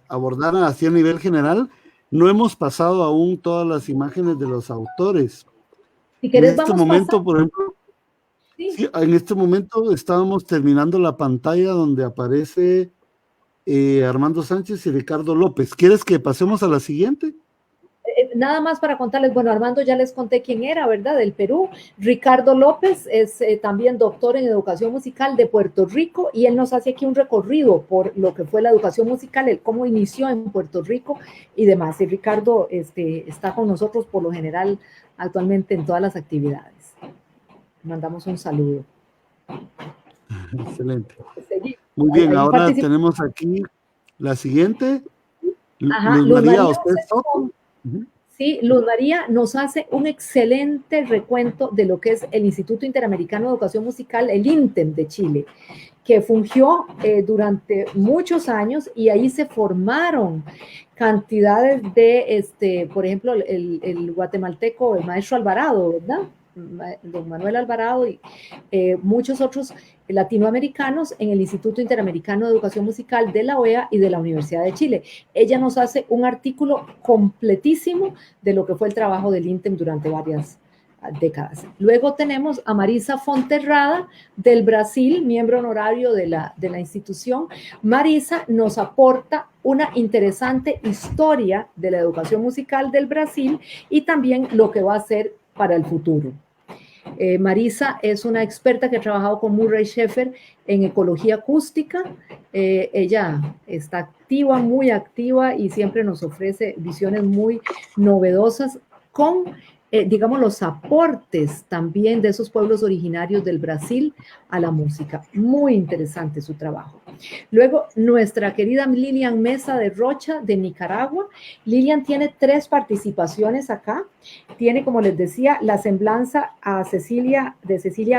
A: abordar así a nivel general. No hemos pasado aún todas las imágenes de los autores.
D: Si querés,
A: en este momento, por ejemplo, sí, en este momento estábamos terminando la pantalla donde aparece Armando Sánchez y Ricardo López. ¿Quieres que pasemos a la siguiente?
D: Nada más para contarles, bueno, Armando ya les conté quién era, ¿verdad? Del Perú. Ricardo López es también doctor en educación musical de Puerto Rico y él nos hace aquí un recorrido por lo que fue la educación musical, el cómo inició en Puerto Rico y demás. Y Ricardo está con nosotros por lo general actualmente en todas las actividades. Mandamos un saludo.
A: Excelente. Muy bien, ahora tenemos aquí la siguiente. Luz María Ostés Soto.
D: Sí, Luz María nos hace un excelente recuento de lo que es el Instituto Interamericano de Educación Musical, el INTEM de Chile, que fungió durante muchos años y ahí se formaron cantidades de, por ejemplo, el guatemalteco, el maestro Alvarado, ¿verdad? Don Manuel Alvarado y muchos otros latinoamericanos en el Instituto Interamericano de Educación Musical de la OEA y de la Universidad de Chile. Ella nos hace un artículo completísimo de lo que fue el trabajo del INTEM durante varias décadas. Luego tenemos a Marisa Fonterrada del Brasil, miembro honorario de la institución. Marisa nos aporta una interesante historia de la educación musical del Brasil y también lo que va a ser para el futuro. Marisa es una experta que ha trabajado con Murray Schafer en ecología acústica. Ella está activa, muy activa y siempre nos ofrece visiones muy novedosas con, digamos, los aportes también de esos pueblos originarios del Brasil a la música. Muy interesante su trabajo. Luego, nuestra querida Lilian Mesa de Rocha, de Nicaragua. Lilian tiene 3 participaciones acá. Tiene, como les decía, la semblanza a Cecilia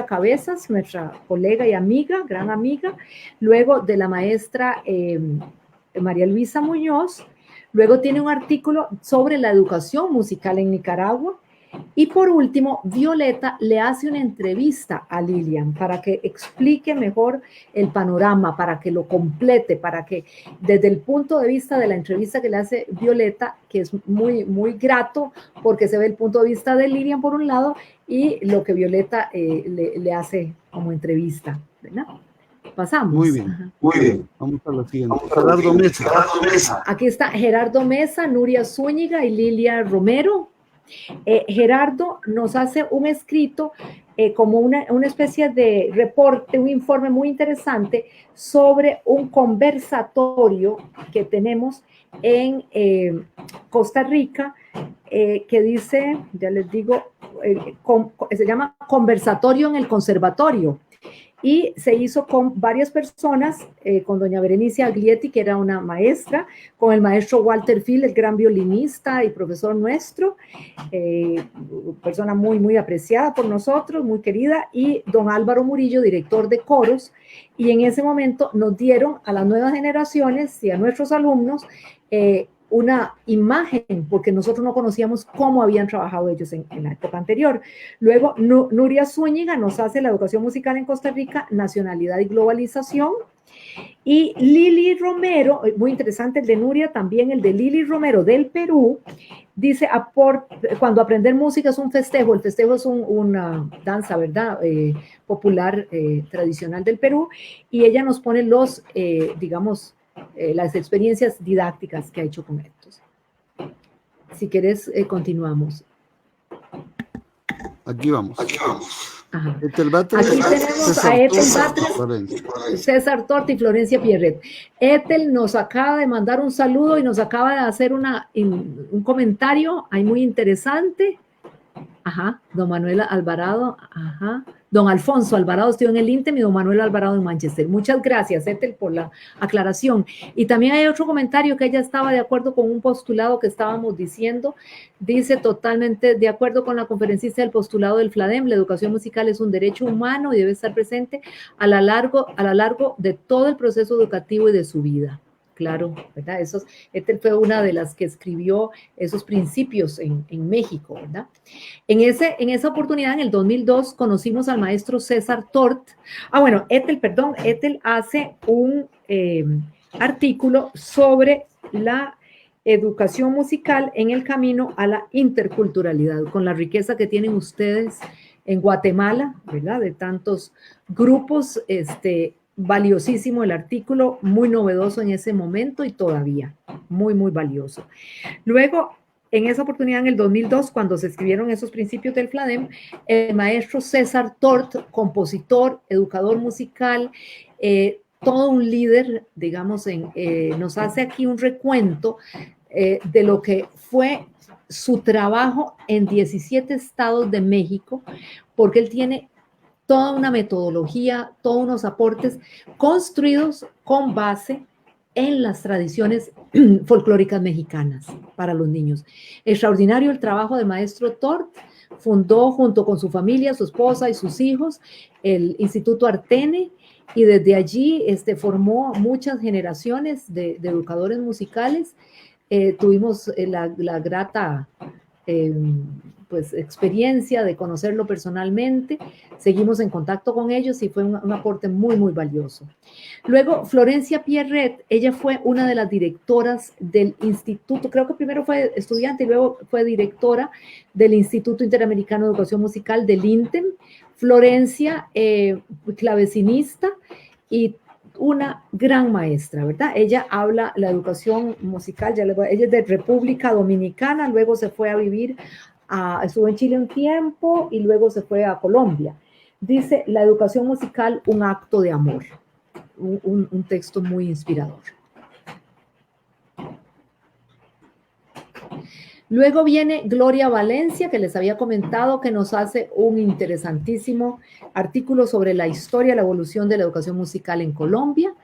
D: Cabezas, nuestra colega y amiga, gran amiga. Luego de la maestra María Luisa Muñoz. Luego tiene un artículo sobre la educación musical en Nicaragua. Y por último, Violeta le hace una entrevista a Lilian para que explique mejor el panorama, para que lo complete, para que desde el punto de vista de la entrevista que le hace Violeta, que es muy, muy grato, porque se ve el punto de vista de Lilian por un lado y lo que Violeta le hace como entrevista, ¿verdad? Pasamos.
A: Muy bien, muy bien. Vamos a lo siguiente. Gerardo Mesa.
D: Aquí está Gerardo Mesa, Nuria Zúñiga y Lilia Romero. Gerardo nos hace un escrito como una especie de reporte, un informe muy interesante sobre un conversatorio que tenemos en Costa Rica que dice, ya les digo, se llama Conversatorio en el Conservatorio. Y se hizo con varias personas, con doña Berenice Aglietti, que era una maestra, con el maestro Walter Field, el gran violinista y profesor nuestro, persona muy, muy apreciada por nosotros, muy querida, y don Álvaro Murillo, director de coros, y en ese momento nos dieron a las nuevas generaciones y a nuestros alumnos una imagen, porque nosotros no conocíamos cómo habían trabajado ellos en la época anterior. Luego, Nuria Zúñiga nos hace la educación musical en Costa Rica, nacionalidad y globalización. Y Lili Romero, muy interesante el de Nuria, también el de Lili Romero del Perú, dice, cuando aprender música es un festejo, el festejo es una danza, ¿verdad? Popular, tradicional del Perú, y ella nos pone los, digamos, las experiencias didácticas que ha hecho con estos. Si querés, continuamos.
A: Aquí vamos.
D: Ajá.
A: Ethel Batres,
D: Aquí tenemos
A: César
D: a Ethel
A: Torres,
D: Batres,
A: Florencia.
D: César Torti y Florencia Pierret. Ethel nos acaba de mandar un saludo y nos acaba de hacer un comentario ahí muy interesante. Ajá, don Manuel Alvarado, ajá. Don Alfonso Alvarado estuvo en el INTEM y don Manuel Alvarado en Manchester. Muchas gracias, Ethel, por la aclaración. Y también hay otro comentario que ella estaba de acuerdo con un postulado que estábamos diciendo. Dice totalmente de acuerdo con la conferencista del postulado del FLADEM, la educación musical es un derecho humano y debe estar presente a lo largo de todo el proceso educativo y de su vida. Claro, ¿verdad? Ethel fue una de las que escribió esos principios en México, ¿verdad? En esa oportunidad, en el 2002, conocimos al maestro César Tort. Bueno, Ethel hace un artículo sobre la educación musical en el camino a la interculturalidad, con la riqueza que tienen ustedes en Guatemala, ¿verdad? De tantos grupos, valiosísimo el artículo, muy novedoso en ese momento y todavía muy, muy valioso. Luego, en esa oportunidad, en el 2002, cuando se escribieron esos principios del FLADEM, el maestro César Tort, compositor, educador musical, todo un líder, digamos, nos hace aquí un recuento de lo que fue su trabajo en 17 estados de México, porque él tiene toda una metodología, todos unos aportes construidos con base en las tradiciones folclóricas mexicanas para los niños. Extraordinario el trabajo del maestro Tort. Fundó junto con su familia, su esposa y sus hijos el Instituto Artene y desde allí formó muchas generaciones de educadores musicales. Tuvimos la grata pues experiencia de conocerlo personalmente, seguimos en contacto con ellos y fue un aporte muy, muy valioso. Luego, Florencia Pierret, ella fue una de las directoras del instituto, creo que primero fue estudiante y luego fue directora del Instituto Interamericano de Educación Musical del INTEM. Florencia, clavecinista y una gran maestra, ¿verdad? Ella habla la educación musical, ella es de República Dominicana, luego se fue a vivir, estuvo en Chile un tiempo y luego se fue a Colombia. Dice, la educación musical, un acto de amor. Un texto muy inspirador. Luego viene Gloria Valencia, que les había comentado que nos hace un interesantísimo artículo sobre la historia, la evolución de la educación musical en Colombia.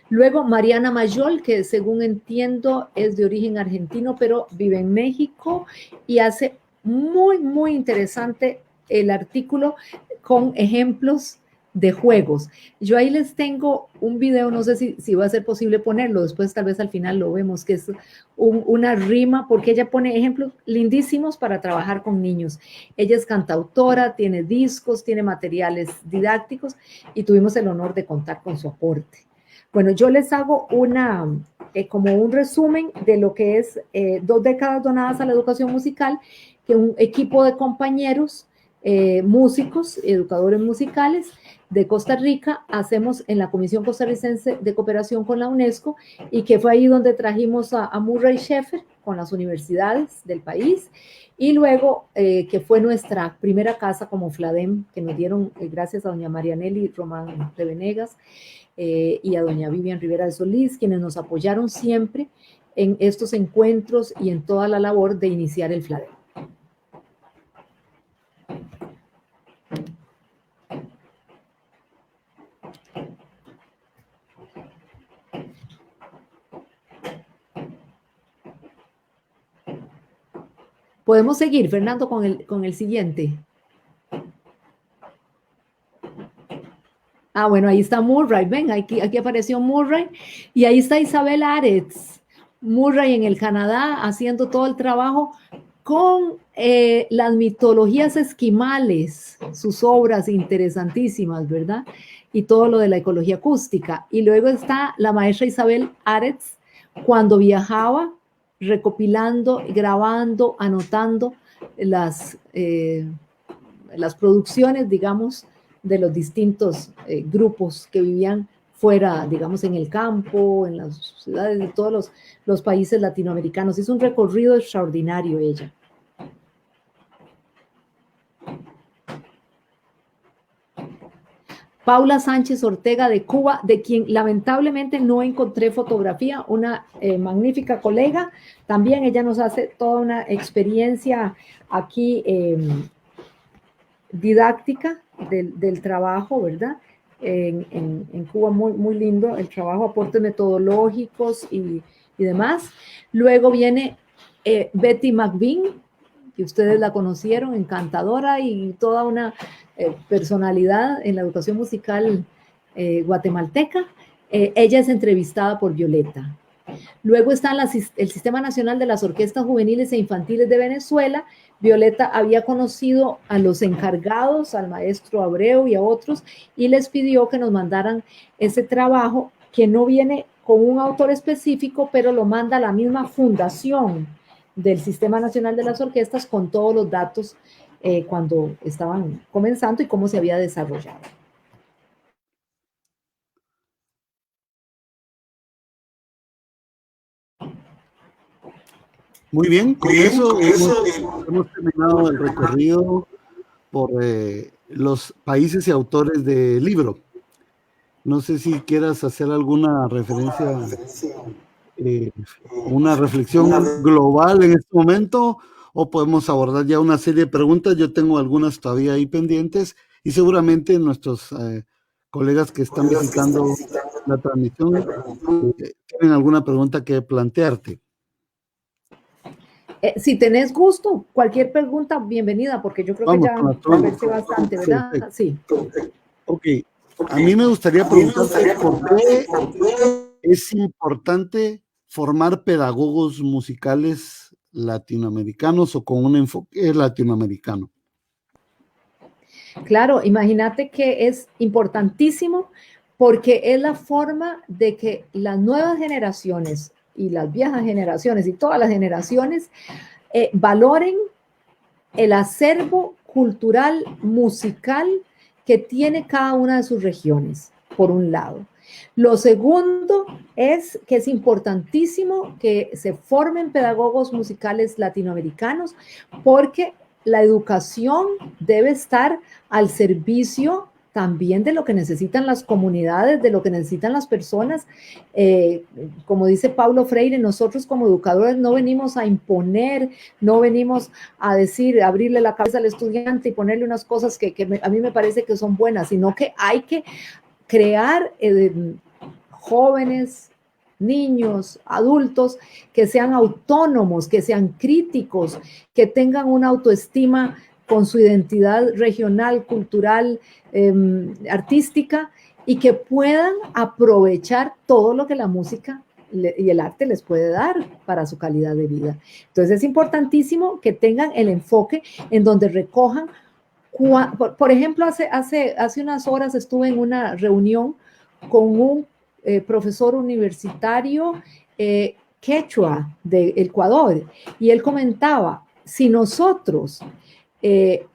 D: Luego Mariana Mayol, que según entiendo es de origen argentino, pero vive en México y hace muy, muy interesante el artículo con ejemplos de juegos. Yo ahí les tengo un video, no sé si va a ser posible ponerlo, después tal vez al final lo vemos, que es una rima, porque ella pone ejemplos lindísimos para trabajar con niños. Ella es cantautora, tiene discos, tiene materiales didácticos y tuvimos el honor de contar con su aporte. Bueno, yo les hago como un resumen de lo que es 2 décadas donadas a la educación musical, que un equipo de compañeros, músicos, educadores musicales de Costa Rica, hacemos en la Comisión Costarricense de Cooperación con la UNESCO, y que fue ahí donde trajimos a Murray Schafer con las universidades del país, y luego que fue nuestra primera casa como FLADEM, que nos dieron gracias a doña Marianelli Román de Venegas y a doña Vivian Rivera de Solís, quienes nos apoyaron siempre en estos encuentros y en toda la labor de iniciar el FLADEM. Podemos seguir, Fernando, con el siguiente. Bueno, ahí está Murray, ven, aquí apareció Murray, y ahí está Isabel Aretz, Murray en el Canadá, haciendo todo el trabajo con las mitologías esquimales, sus obras interesantísimas, ¿verdad? Y todo lo de la ecología acústica. Y luego está la maestra Isabel Aretz, cuando viajaba, recopilando, grabando, anotando las producciones, digamos, de los distintos grupos que vivían fuera, digamos, en el campo, en las ciudades de todos los países latinoamericanos. Hizo un recorrido extraordinario ella. Paula Sánchez Ortega de Cuba, de quien lamentablemente no encontré fotografía, una magnífica colega. También ella nos hace toda una experiencia aquí didáctica del trabajo, ¿verdad? En Cuba, muy, muy lindo el trabajo, aportes metodológicos y demás. Luego viene Betty McBean, que ustedes la conocieron, encantadora y toda una personalidad en la educación musical guatemalteca. Ella es entrevistada por Violeta. Luego está el Sistema Nacional de las Orquestas Juveniles e Infantiles de Venezuela. Violeta había conocido a los encargados, al maestro Abreu y a otros, y les pidió que nos mandaran ese trabajo que no viene con un autor específico, pero lo manda la misma fundación del Sistema Nacional de las Orquestas con todos los datos cuando estaban comenzando y cómo se había desarrollado.
A: Muy bien, con eso hemos terminado el recorrido por los países y autores del libro. No sé si quieras hacer alguna referencia, una reflexión global en este momento, o podemos abordar ya una serie de preguntas. Yo tengo algunas todavía ahí pendientes y seguramente nuestros colegas que están visitando la transmisión tienen alguna pregunta que plantearte.
D: Si tenés gusto, cualquier pregunta, bienvenida, porque yo creo que ya conversé bastante, ¿verdad? Sí.
A: Ok, a mí me gustaría preguntarte por qué es importante formar pedagogos musicales latinoamericanos o con un enfoque latinoamericano.
D: Claro, imagínate que es importantísimo porque es la forma de que las nuevas generaciones y las viejas generaciones y todas las generaciones valoren el acervo cultural, musical que tiene cada una de sus regiones, por un lado. Lo segundo es que es importantísimo que se formen pedagogos musicales latinoamericanos porque la educación debe estar al servicio también de lo que necesitan las comunidades, de lo que necesitan las personas. Como dice Paulo Freire, nosotros como educadores no venimos a imponer, no venimos a decir, abrirle la cabeza al estudiante y ponerle unas cosas que a mí me parece que son buenas, sino que hay que crear jóvenes, niños, adultos que sean autónomos, que sean críticos, que tengan una autoestima con su identidad regional, cultural, artística, y que puedan aprovechar todo lo que la música y el arte les puede dar para su calidad de vida. Entonces es importantísimo que tengan el enfoque en donde recojan. Por ejemplo, hace unas horas estuve en una reunión con un profesor universitario quechua de Ecuador, y él comentaba, si nosotros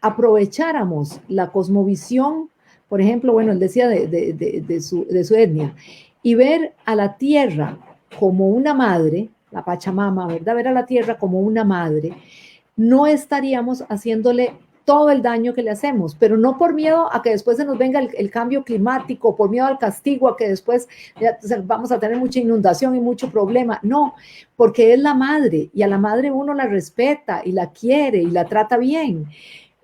D: aprovecháramos la cosmovisión, por ejemplo, bueno, él decía de su etnia, y ver a la tierra como una madre, la Pachamama, ¿verdad? Ver a la tierra como una madre, no estaríamos haciéndole todo el daño que le hacemos, pero no por miedo a que después se nos venga el cambio climático, por miedo al castigo, a que después vamos a tener mucha inundación y mucho problema. No, porque es la madre, y a la madre uno la respeta y la quiere y la trata bien.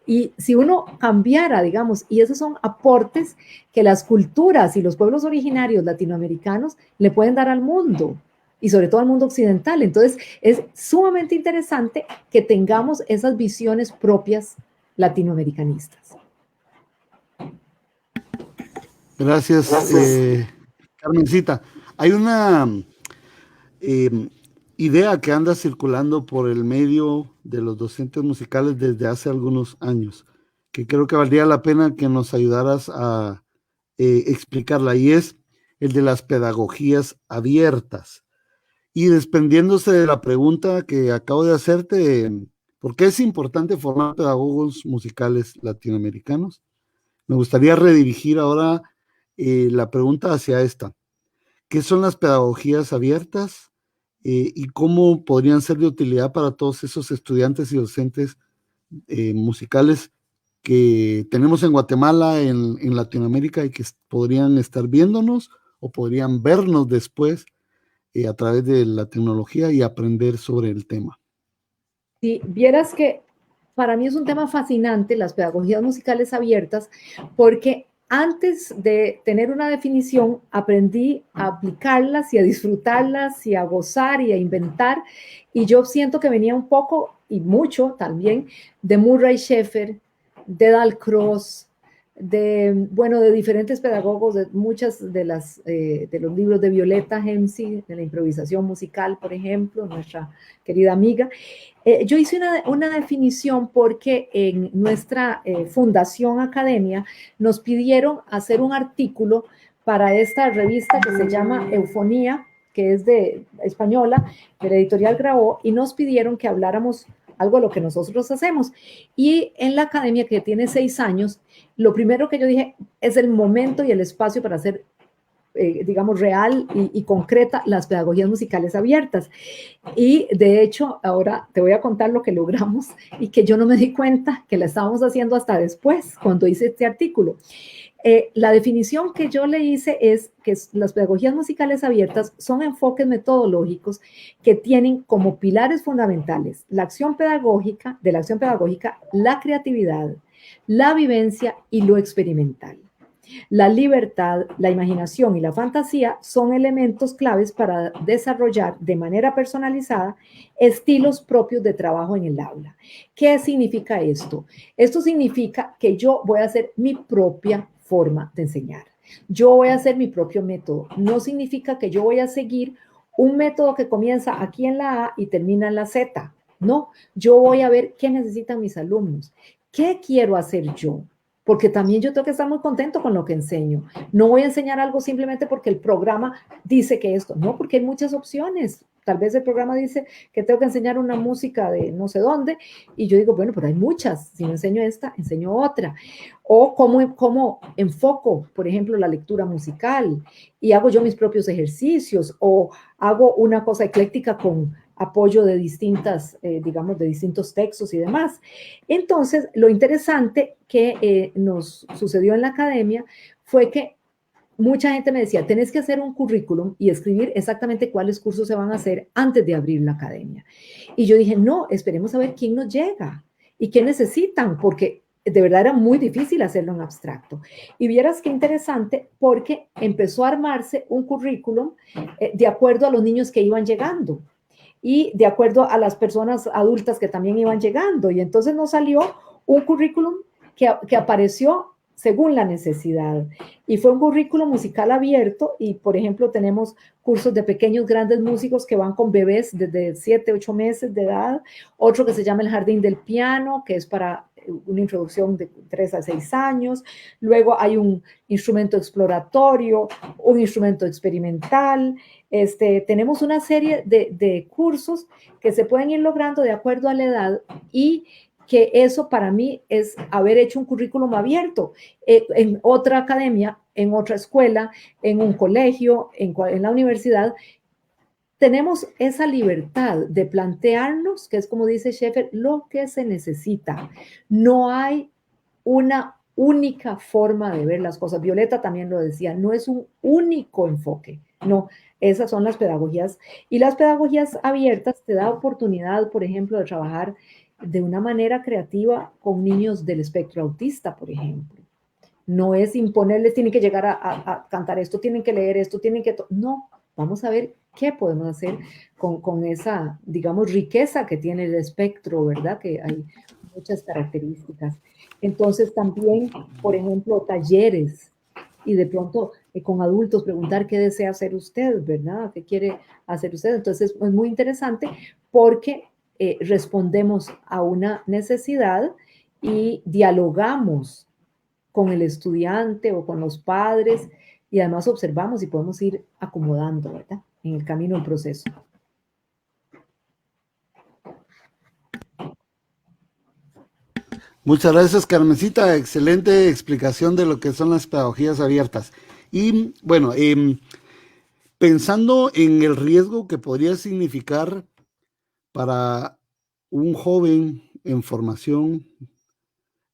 D: Y si uno cambiara, digamos, y esos son aportes que las culturas y los pueblos originarios latinoamericanos le pueden dar al mundo, y sobre todo al mundo occidental. Entonces, es sumamente interesante que tengamos esas visiones propias latinoamericanistas.
A: Gracias, Carmencita. Hay una idea que anda circulando por el medio de los docentes musicales desde hace algunos años, que creo que valdría la pena que nos ayudaras a explicarla, y es el de las pedagogías abiertas. Y desprendiéndose de la pregunta que acabo de hacerte, ¿por qué es importante formar pedagogos musicales latinoamericanos? Me gustaría redirigir ahora la pregunta hacia esta. ¿Qué son las pedagogías abiertas y cómo podrían ser de utilidad para todos esos estudiantes y docentes musicales que tenemos en Guatemala, en Latinoamérica, y que podrían estar viéndonos o podrían vernos después a través de la tecnología y aprender sobre el tema?
D: Sí, vieras que para mí es un tema fascinante las pedagogías musicales abiertas, porque antes de tener una definición aprendí a aplicarlas y a disfrutarlas y a gozar y a inventar, y yo siento que venía un poco y mucho también de Murray Schafer, de Dalcroze, de diferentes pedagogos, de muchas de los libros de Violeta Hemsey, de la improvisación musical, por ejemplo, nuestra querida amiga. Yo hice una definición porque en nuestra fundación academia nos pidieron hacer un artículo para esta revista que se llama Eufonía, que es de española, de la editorial Grabó, y nos pidieron que habláramos algo de lo que nosotros hacemos. Y en la academia, que tiene 6 años, lo primero que yo dije es el momento y el espacio para hacer, digamos, real y concreta las pedagogías musicales abiertas. Y de hecho, ahora te voy a contar lo que logramos y que yo no me di cuenta que la estábamos haciendo hasta después, cuando hice este artículo. La definición que yo le hice es que las pedagogías musicales abiertas son enfoques metodológicos que tienen como pilares fundamentales la acción pedagógica, la creatividad, la vivencia y lo experimental. La libertad, la imaginación y la fantasía son elementos claves para desarrollar de manera personalizada estilos propios de trabajo en el aula. ¿Qué significa esto? Esto significa que yo voy a hacer mi propia forma de enseñar. Yo voy a hacer mi propio método. No significa que yo voy a seguir un método que comienza aquí en la A y termina en la Z. No, yo voy a ver qué necesitan mis alumnos. ¿Qué quiero hacer yo? Porque también yo tengo que estar muy contento con lo que enseño. No voy a enseñar algo simplemente porque el programa dice que esto. No, porque hay muchas opciones. Tal vez el programa dice que tengo que enseñar una música de no sé dónde y yo digo, bueno, pero hay muchas. Si no enseño esta, enseño otra. O cómo enfoco, por ejemplo, la lectura musical y hago yo mis propios ejercicios o hago una cosa ecléctica con apoyo de digamos, de distintos textos y demás. Entonces, lo interesante que nos sucedió en la academia fue que mucha gente me decía, tenés que hacer un currículum y escribir exactamente cuáles cursos se van a hacer antes de abrir la academia. Y yo dije, no, esperemos a ver quién nos llega y qué necesitan, porque de verdad era muy difícil hacerlo en abstracto. Y vieras qué interesante, porque empezó a armarse un currículum de acuerdo a los niños que iban llegando y de acuerdo a las personas adultas que también iban llegando. Y entonces nos salió un currículum que apareció según la necesidad. Y fue un currículo musical abierto y, por ejemplo, tenemos cursos de pequeños, grandes músicos que van con bebés desde 7, 8 meses de edad, otro que se llama el Jardín del Piano, que es para una introducción de 3 a 6 años, luego hay un instrumento exploratorio, un instrumento experimental, tenemos una serie de cursos que se pueden ir logrando de acuerdo a la edad y que eso para mí es haber hecho un currículum abierto en otra academia, en otra escuela, en un colegio, en la universidad. Tenemos esa libertad de plantearnos, que es como dice Schafer, lo que se necesita. No hay una única forma de ver las cosas. Violeta también lo decía, no es un único enfoque, no, esas son las pedagogías. Y las pedagogías abiertas te da oportunidad, por ejemplo, de trabajar de una manera creativa con niños del espectro autista, por ejemplo. No es imponerles, tienen que llegar a cantar esto, tienen que leer esto, tienen que... No, vamos a ver qué podemos hacer con esa, digamos, riqueza que tiene el espectro, ¿verdad? Que hay muchas características. Entonces también, por ejemplo, talleres y de pronto con adultos preguntar qué desea hacer usted, ¿verdad? ¿Qué quiere hacer usted? Entonces es muy interesante porque respondemos a una necesidad y dialogamos con el estudiante o con los padres y además observamos y podemos ir acomodando, ¿verdad? En el camino del proceso.
A: Muchas gracias, Carmencita. Excelente explicación de lo que son las pedagogías abiertas. Y bueno, pensando en el riesgo que podría significar para un joven en formación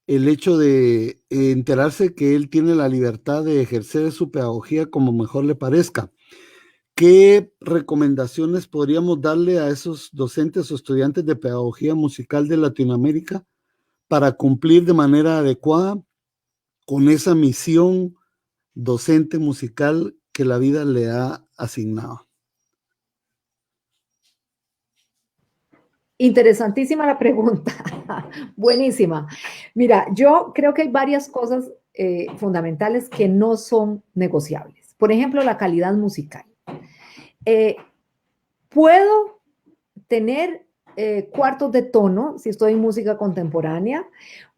A: el hecho de enterarse que él tiene la libertad de ejercer su pedagogía como mejor le parezca. ¿Qué recomendaciones podríamos darle a esos docentes o estudiantes de pedagogía musical de Latinoamérica para cumplir de manera adecuada con esa misión docente musical que la vida le ha asignado?
D: Interesantísima la pregunta, buenísima. Mira, yo creo que hay varias cosas fundamentales que no son negociables. Por ejemplo, la calidad musical. Puedo tener cuartos de tono si estoy en música contemporánea,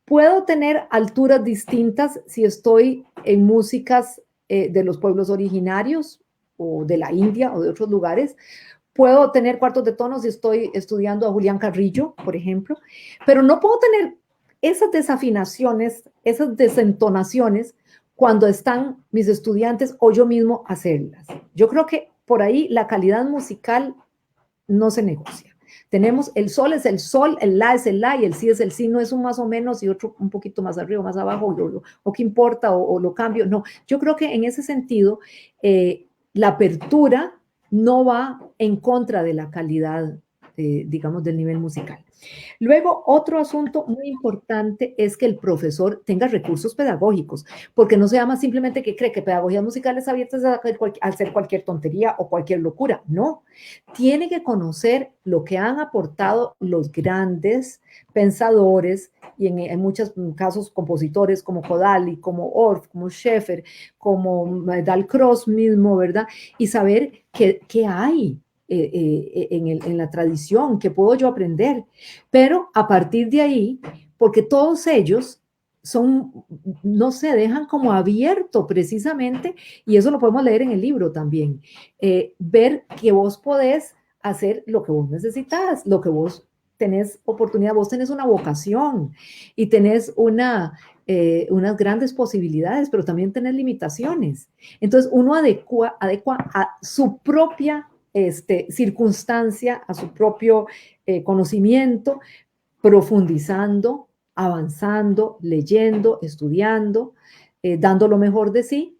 D: puedo tener alturas distintas si estoy en músicas de los pueblos originarios o de la India o de otros lugares. Puedo tener cuartos de tono si estoy estudiando a Julián Carrillo, por ejemplo, pero no puedo tener esas desafinaciones, esas desentonaciones cuando están mis estudiantes o yo mismo hacerlas. Yo creo que por ahí la calidad musical no se negocia. Tenemos el sol es el sol, el la es el la y el sí es el sí, no es un más o menos y otro un poquito más arriba, más abajo, o qué importa, o lo cambio. No, yo creo que en ese sentido, la apertura no va en contra de la calidad, digamos, del nivel musical. Luego, otro asunto muy importante es que el profesor tenga recursos pedagógicos, porque no se llama simplemente que cree que pedagogías musicales abiertas a hacer cualquier tontería o cualquier locura. No, tiene que conocer lo que han aportado los grandes pensadores y en muchos casos compositores como Kodály, como Orff, como Schäfer, como Dalcroze mismo, ¿verdad? Y saber qué hay en la tradición, que puedo yo aprender. Pero a partir de ahí, porque todos ellos son, no se dejan como abierto precisamente, y eso lo podemos leer en el libro también, ver que vos podés hacer lo que vos necesitas, lo que vos tenés oportunidad, vos tenés una vocación y tenés unas grandes posibilidades, pero también tenés limitaciones. Entonces uno adecua a su propia circunstancia, a su propio conocimiento, profundizando, avanzando, leyendo, estudiando, dando lo mejor de sí,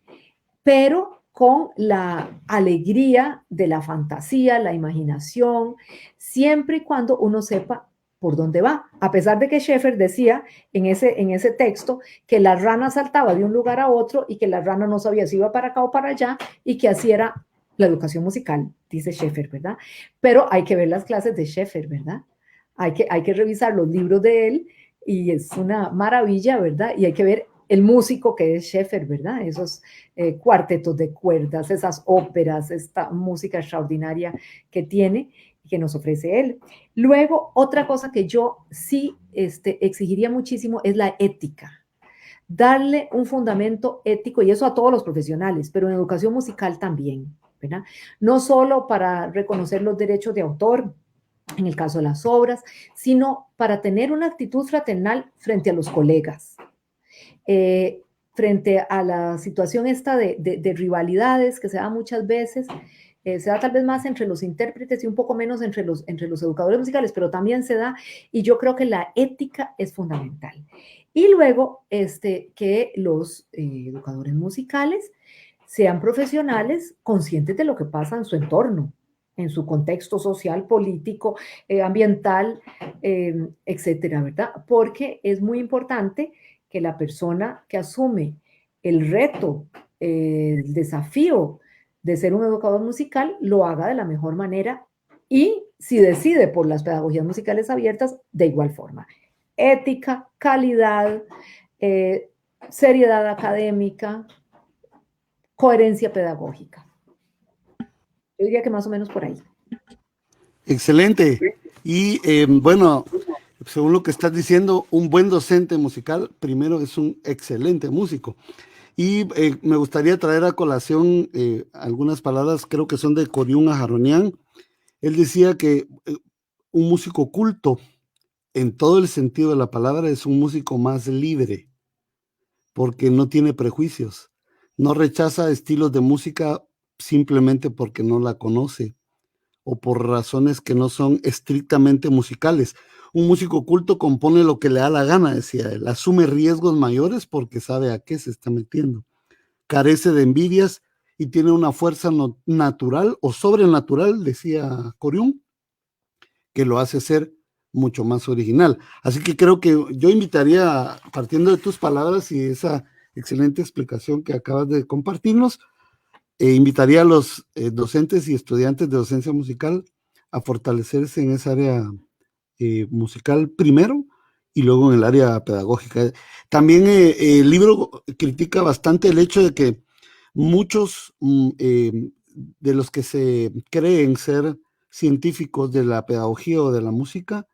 D: pero con la alegría de la fantasía, la imaginación, siempre y cuando uno sepa por dónde va. A pesar de que Schäfer decía en ese texto que la rana saltaba de un lugar a otro y que la rana no sabía si iba para acá o para allá y que así era la educación musical, dice Schäfer, ¿verdad? Pero hay que ver las clases de Schäfer, ¿verdad? Hay que revisar los libros de él y es una maravilla, ¿verdad? Y hay que ver el músico que es Schäfer, ¿verdad? Esos cuartetos de cuerdas, esas óperas, esta música extraordinaria que tiene y que nos ofrece él. Luego, otra cosa que yo sí exigiría muchísimo es la ética. Darle un fundamento ético, y eso a todos los profesionales, pero en educación musical también, ¿verdad? No solo para reconocer los derechos de autor, en el caso de las obras, sino para tener una actitud fraternal frente a los colegas, frente a la situación esta de rivalidades que se da muchas veces, se da tal vez más entre los intérpretes y un poco menos entre los educadores musicales, pero también se da, y yo creo que la ética es fundamental. Y luego, que los educadores musicales sean profesionales conscientes de lo que pasa en su entorno, en su contexto social, político, ambiental, etcétera, ¿verdad? Porque es muy importante que la persona que asume el reto, el desafío de ser un educador musical, lo haga de la mejor manera y si decide por las pedagogías musicales abiertas, de igual forma. Ética, calidad, seriedad académica, coherencia pedagógica. Yo diría que más o menos por ahí.
A: Excelente. Y bueno, según lo que estás diciendo, un buen docente musical primero es un excelente músico. Y me gustaría traer a colación algunas palabras, creo que son de Coriún Ajaronian. Él decía que un músico culto, en todo el sentido de la palabra, es un músico más libre, porque no tiene prejuicios, no rechaza estilos de música simplemente porque no la conoce o por razones que no son estrictamente musicales. Un músico culto compone lo que le da la gana, decía él, asume riesgos mayores porque sabe a qué se está metiendo, carece de envidias y tiene una fuerza natural o sobrenatural, decía Coriún, que lo hace ser mucho más original. Así que creo que yo invitaría, partiendo de tus palabras y esa excelente explicación que acabas de compartirnos, invitaría a los docentes y estudiantes de docencia musical a fortalecerse en esa área musical primero y luego en el área pedagógica. También el libro critica bastante el hecho de que muchos de los que se creen ser científicos de la pedagogía o de la música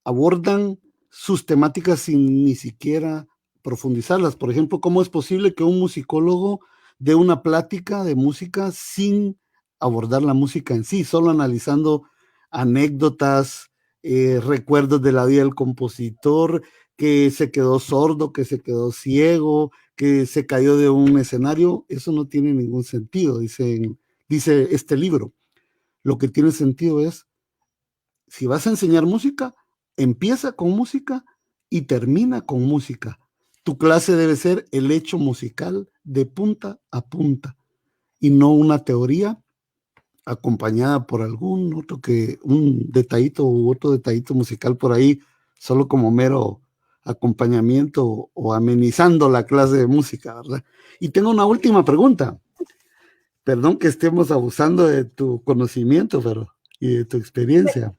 A: abordan sus temáticas sin ni siquiera profundizarlas. Por ejemplo, ¿cómo es posible que un musicólogo dé una plática de música sin abordar la música en sí, solo analizando anécdotas, recuerdos de la vida del compositor, que se quedó sordo, que se quedó ciego, que se cayó de un escenario? Eso no tiene ningún sentido, dice este libro. Lo que tiene sentido es, si vas a enseñar música, empieza con música y termina con música. Tu clase debe ser el hecho musical de punta a punta y no una teoría acompañada por un detallito u otro detallito musical por ahí, solo como mero acompañamiento o amenizando la clase de música, ¿verdad? Y tengo una última pregunta. Perdón que estemos abusando de tu conocimiento, y de tu experiencia.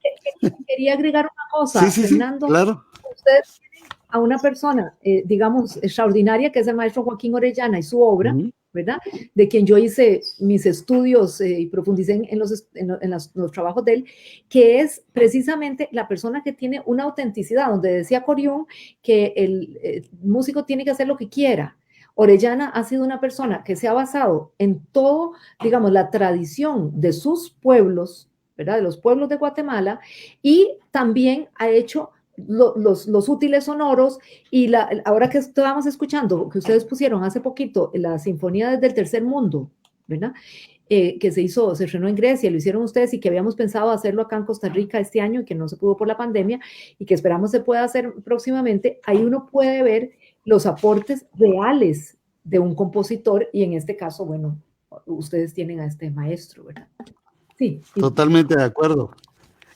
D: Quería agregar una cosa,
A: Sí,
D: Fernando.
A: Claro.
D: Ustedes tienen a una persona, digamos, extraordinaria, que es el maestro Joaquín Orellana y su obra, ¿verdad? De quien yo hice mis estudios y profundicé en los trabajos de él, que es precisamente la persona que tiene una autenticidad, donde decía Corión que el músico tiene que hacer lo que quiera. Orellana ha sido una persona que se ha basado en todo, digamos, la tradición de sus pueblos, ¿verdad? De los pueblos de Guatemala, y también ha hecho los útiles sonoros, y ahora que estábamos escuchando, que ustedes pusieron hace poquito, la Sinfonía desde el Tercer Mundo, ¿verdad? Que se estrenó en Grecia, lo hicieron ustedes, y que habíamos pensado hacerlo acá en Costa Rica este año y que no se pudo por la pandemia, y que esperamos se pueda hacer próximamente. Ahí uno puede ver los aportes reales de un compositor, y en este caso, bueno, ustedes tienen a este maestro, ¿verdad? Sí.
A: Totalmente de acuerdo.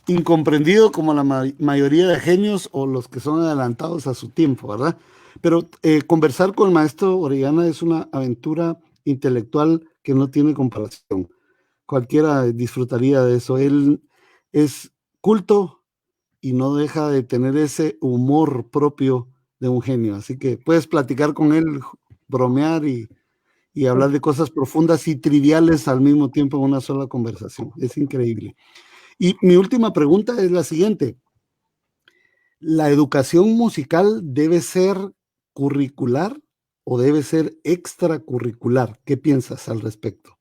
A: Incomprendido como la mayoría de genios o los que son adelantados a su tiempo, ¿verdad? Pero conversar con el maestro Orellana es una aventura intelectual que no tiene comparación. Cualquiera disfrutaría de eso. Él es culto y no deja de tener ese humor propio de un genio. Así que puedes platicar con él, bromear y hablar de cosas profundas y triviales al mismo tiempo en una sola conversación. Es increíble. Y mi última pregunta es la siguiente. ¿La educación musical debe ser curricular o debe ser extracurricular? ¿Qué piensas al respecto?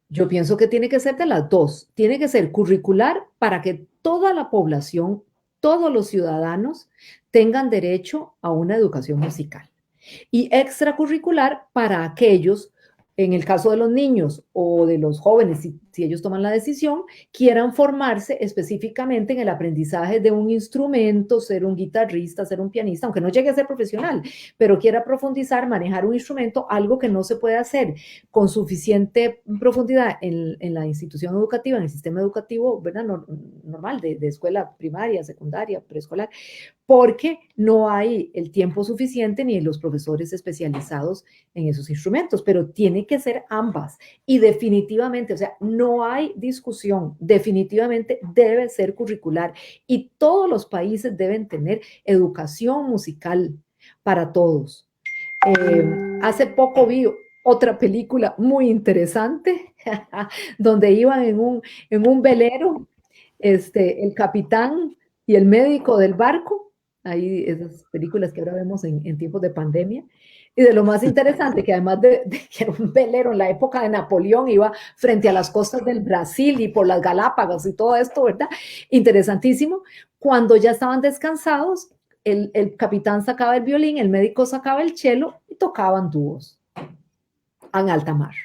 D: Yo pienso que tiene que ser de las dos. Tiene que ser curricular para que toda la población, todos los ciudadanos tengan derecho a una educación musical. Y extracurricular para aquellos, en el caso de los niños o de los jóvenes, si ellos toman la decisión, quieran formarse específicamente en el aprendizaje de un instrumento, ser un guitarrista, ser un pianista, aunque no llegue a ser profesional, pero quiera profundizar, manejar un instrumento, algo que no se puede hacer con suficiente profundidad en la institución educativa, en el sistema educativo, ¿verdad? Normal, de escuela primaria, secundaria, preescolar, porque no hay el tiempo suficiente ni los profesores especializados en esos instrumentos, pero tiene que ser ambas. Y definitivamente, o sea, no hay discusión, definitivamente debe ser curricular, y todos los países deben tener educación musical para todos. Hace poco vi otra película muy interesante donde iban en un velero, el capitán y el médico del barco. Ahí esas películas que ahora vemos en tiempos de pandemia. Y de lo más interesante, que además de que era un velero en la época de Napoleón, iba frente a las costas del Brasil y por las Galápagos y todo esto, ¿verdad? Interesantísimo. Cuando ya estaban descansados, el capitán sacaba el violín, el médico sacaba el cello y tocaban dúos. en alta mar.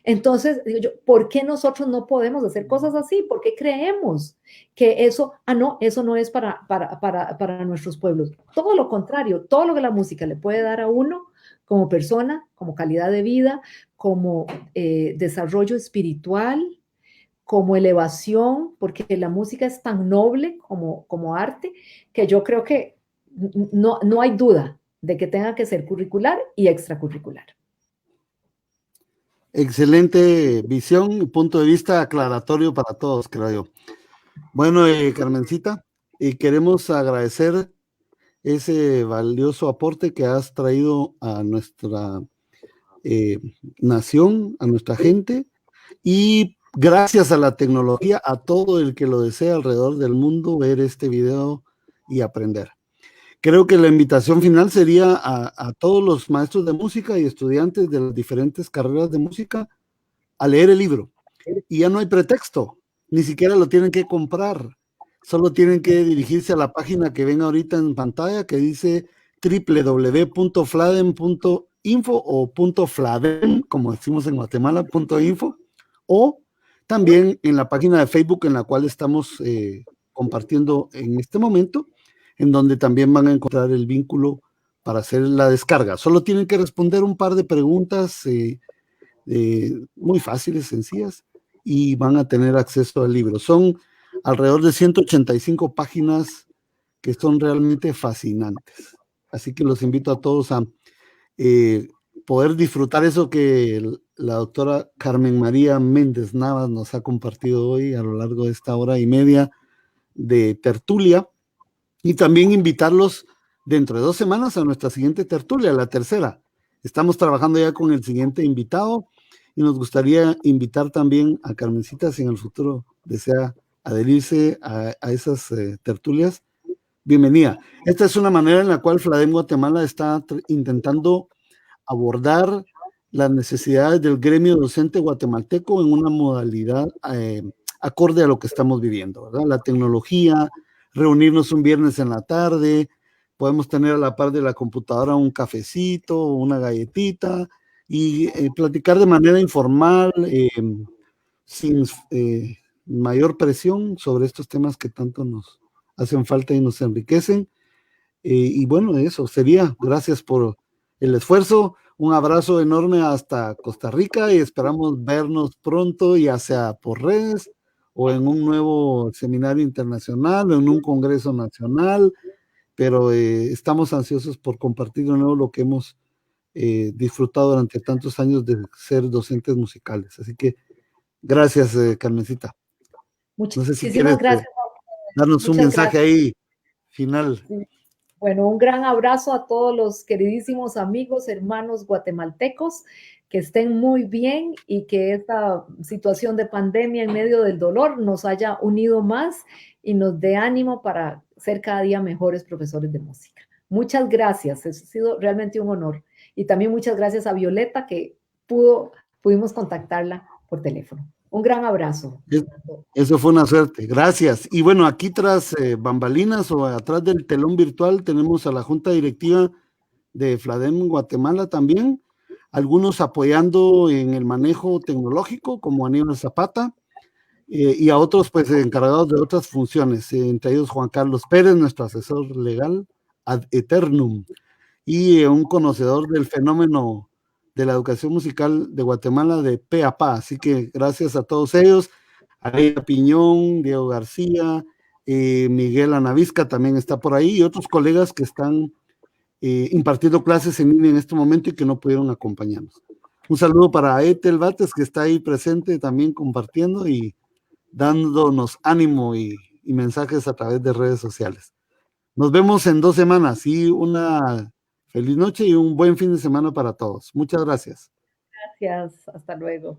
D: Entonces, digo yo, ¿por qué nosotros no podemos hacer cosas así? ¿Por qué creemos que eso, no, eso no es para nuestros pueblos? Todo lo contrario, todo lo que la música le puede dar a uno como persona, como calidad de vida, como desarrollo espiritual, como elevación, porque la música es tan noble como arte, que yo creo que no hay duda de que tenga que ser curricular y extracurricular.
A: Excelente visión y punto de vista aclaratorio para todos, creo yo. Bueno, Carmencita, queremos agradecer ese valioso aporte que has traído a nuestra nación, a nuestra gente, y gracias a la tecnología, a todo el que lo desea alrededor del mundo ver este video y aprender. Creo que la invitación final sería a todos los maestros de música y estudiantes de las diferentes carreras de música a leer el libro. Y ya no hay pretexto, ni siquiera lo tienen que comprar. Solo tienen que dirigirse a la página que ven ahorita en pantalla, que dice www.fladen.info o .fladen, como decimos en Guatemala, .info, o también en la página de Facebook en la cual estamos compartiendo en este momento, en donde también van a encontrar el vínculo para hacer la descarga. Solo tienen que responder un par de preguntas muy fáciles, sencillas, y van a tener acceso al libro. Son alrededor de 185 páginas que son realmente fascinantes. Así que los invito a todos a poder disfrutar eso que la doctora Carmen María Méndez Navas nos ha compartido hoy a lo largo de esta hora y media de tertulia, y también invitarlos dentro de 2 semanas a nuestra siguiente tertulia, la tercera. Estamos trabajando ya con el siguiente invitado y nos gustaría invitar también a Carmencita, si en el futuro desea adherirse a esas tertulias. Bienvenida. Esta es una manera en la cual FLADEM Guatemala está intentando abordar las necesidades del gremio docente guatemalteco en una modalidad acorde a lo que estamos viviendo, ¿verdad? La tecnología, reunirnos un viernes en la tarde, podemos tener a la par de la computadora un cafecito, una galletita y platicar de manera informal, sin mayor presión sobre estos temas que tanto nos hacen falta y nos enriquecen. Y bueno, eso sería. Gracias por el esfuerzo. Un abrazo enorme hasta Costa Rica y esperamos vernos pronto, ya sea por redes o en un nuevo seminario internacional o en un congreso nacional, pero estamos ansiosos por compartir de nuevo lo que hemos disfrutado durante tantos años de ser docentes musicales. Así que gracias, Carmencita.
D: Muchísimas
A: no sé si quieres
D: gracias.
A: darnos un mensaje ahí final.
D: Sí. Bueno, un gran abrazo a todos los queridísimos amigos, hermanos guatemaltecos, que estén muy bien y que esta situación de pandemia en medio del dolor nos haya unido más y nos dé ánimo para ser cada día mejores profesores de música. Muchas gracias, ha sido realmente un honor. Y también muchas gracias a Violeta que pudimos contactarla por teléfono. Un gran abrazo.
A: Eso fue una suerte, gracias. Y bueno, aquí tras bambalinas o atrás del telón virtual tenemos a la Junta Directiva de FLADEM Guatemala también, algunos apoyando en el manejo tecnológico como Aníbal Zapata, y a otros pues encargados de otras funciones, entre ellos Juan Carlos Pérez, nuestro asesor legal ad eternum, y un conocedor del fenómeno de la educación musical de Guatemala de pe a pa. Así que gracias a todos ellos, Aleida Piñón, Diego García, Miguel Anavisca también está por ahí, y otros colegas que están impartiendo clases en línea en este momento y que no pudieron acompañarnos. Un saludo para Ethel Bates, que está ahí presente también compartiendo y dándonos ánimo y mensajes a través de redes sociales. Nos vemos en 2 semanas y una feliz noche y un buen fin de semana para todos. Muchas gracias.
D: Gracias, hasta luego.